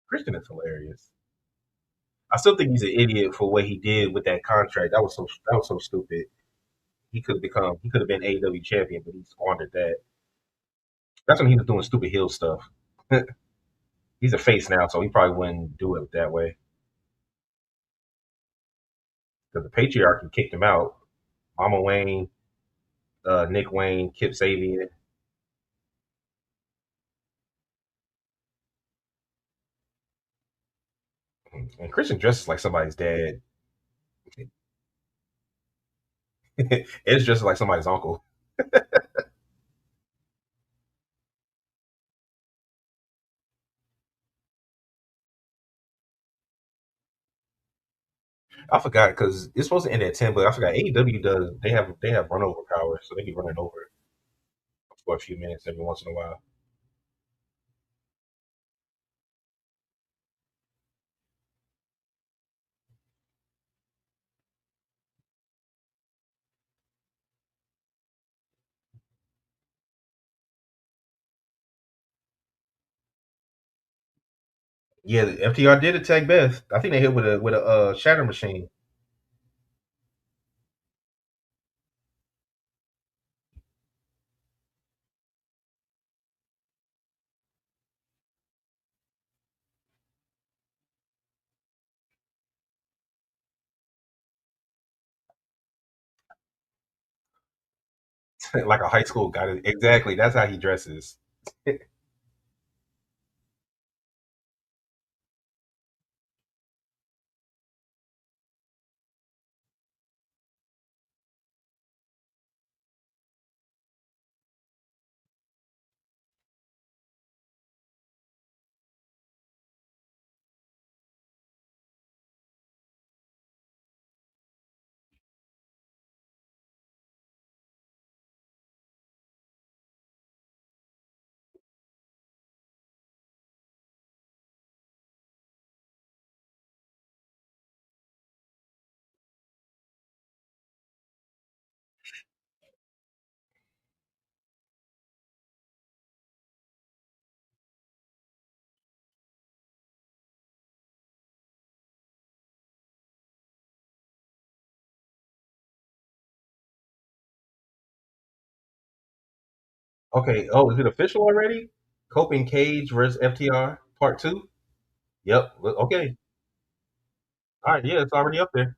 Christian is hilarious. I still think he's an idiot for what he did with that contract. That was so stupid. He could have been AEW champion, but he squandered that. That's when he was doing stupid heel stuff. He's a face now, so he probably wouldn't do it that way. Because the patriarchy kicked him out. Mama Wayne, Nick Wayne, Kip Sabian, and Christian dresses like somebody's dad. It's just like somebody's uncle. I forgot because it's supposed to end at 10, but I forgot AEW does. They have run over power, so they be running over for a few minutes every once in a while. Yeah, the FTR did attack Beth. I think they hit with a shatter machine. Like a high school guy. Exactly. That's how he dresses. Okay. Oh, is it official already? Coping Cage versus FTR Part Two. Yep. Okay. All right. Yeah, it's already up there.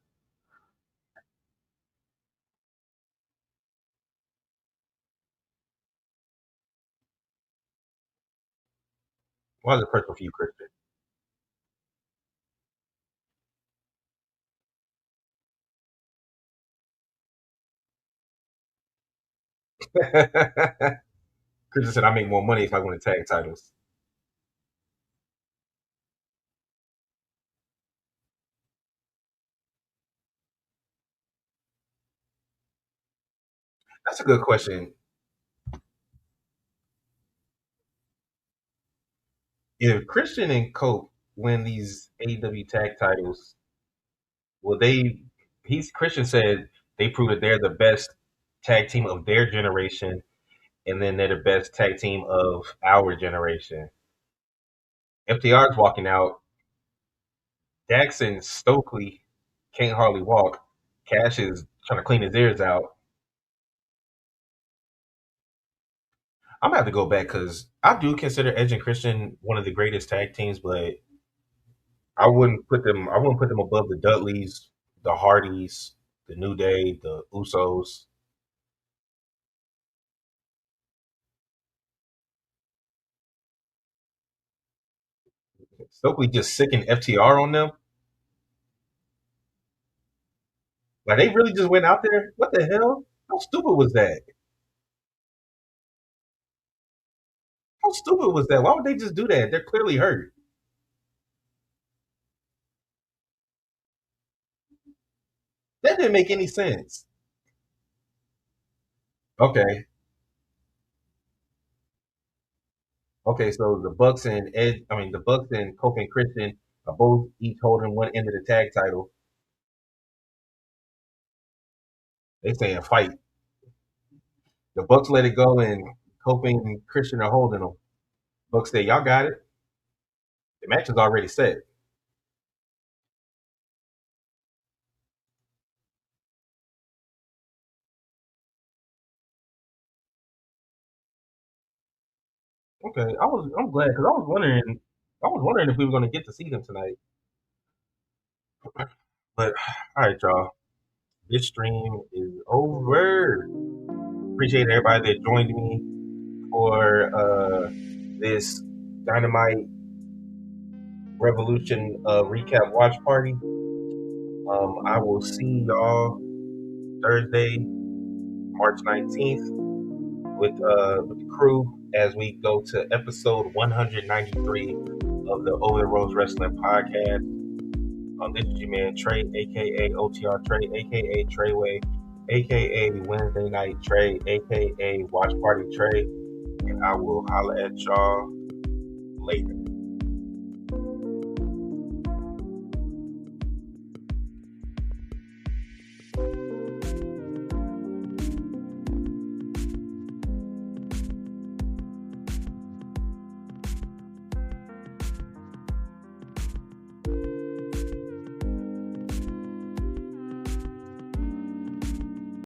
Why is it personal for you, Christian? Christian said, "I make more money if I win the tag titles." That's a good question. If Christian and Cope win these AEW tag titles, will they? He's Christian said they prove that they're the best tag team of their generation, and then they're the best tag team of our generation. FTR's walking out. Dax and Stokely can't hardly walk. Cash is trying to clean his ears out. I'm gonna have to go back because I do consider Edge and Christian one of the greatest tag teams, but I wouldn't put them. I wouldn't put them above the Dudleys, the Hardys, the New Day, the Usos. Stokely just sicking FTR on them. Like they really just went out there. What the hell? How stupid was that? How stupid was that? Why would they just do that? They're clearly hurt. That didn't make any sense. Okay, okay. So the Bucks and Ed, I mean the Bucks and Kofi and Christian are both each holding one end of the tag title. They saying fight. The Bucks let it go, and Kofi and Christian are holding them. Bucks say y'all got it. The match is already set. Okay, I'm glad because I was wondering if we were going to get to see them tonight. But all right, y'all. This stream is over. Appreciate everybody that joined me for this Dynamite Revolution recap watch party. I will see y'all Thursday, March 19th, with the crew as we go to episode 193 of the Over the Rose Wrestling podcast. This is your man Trey, aka OTR Trey, aka Treyway, aka Wednesday Night Trey, aka Watch Party Trey, and I will holla at y'all later.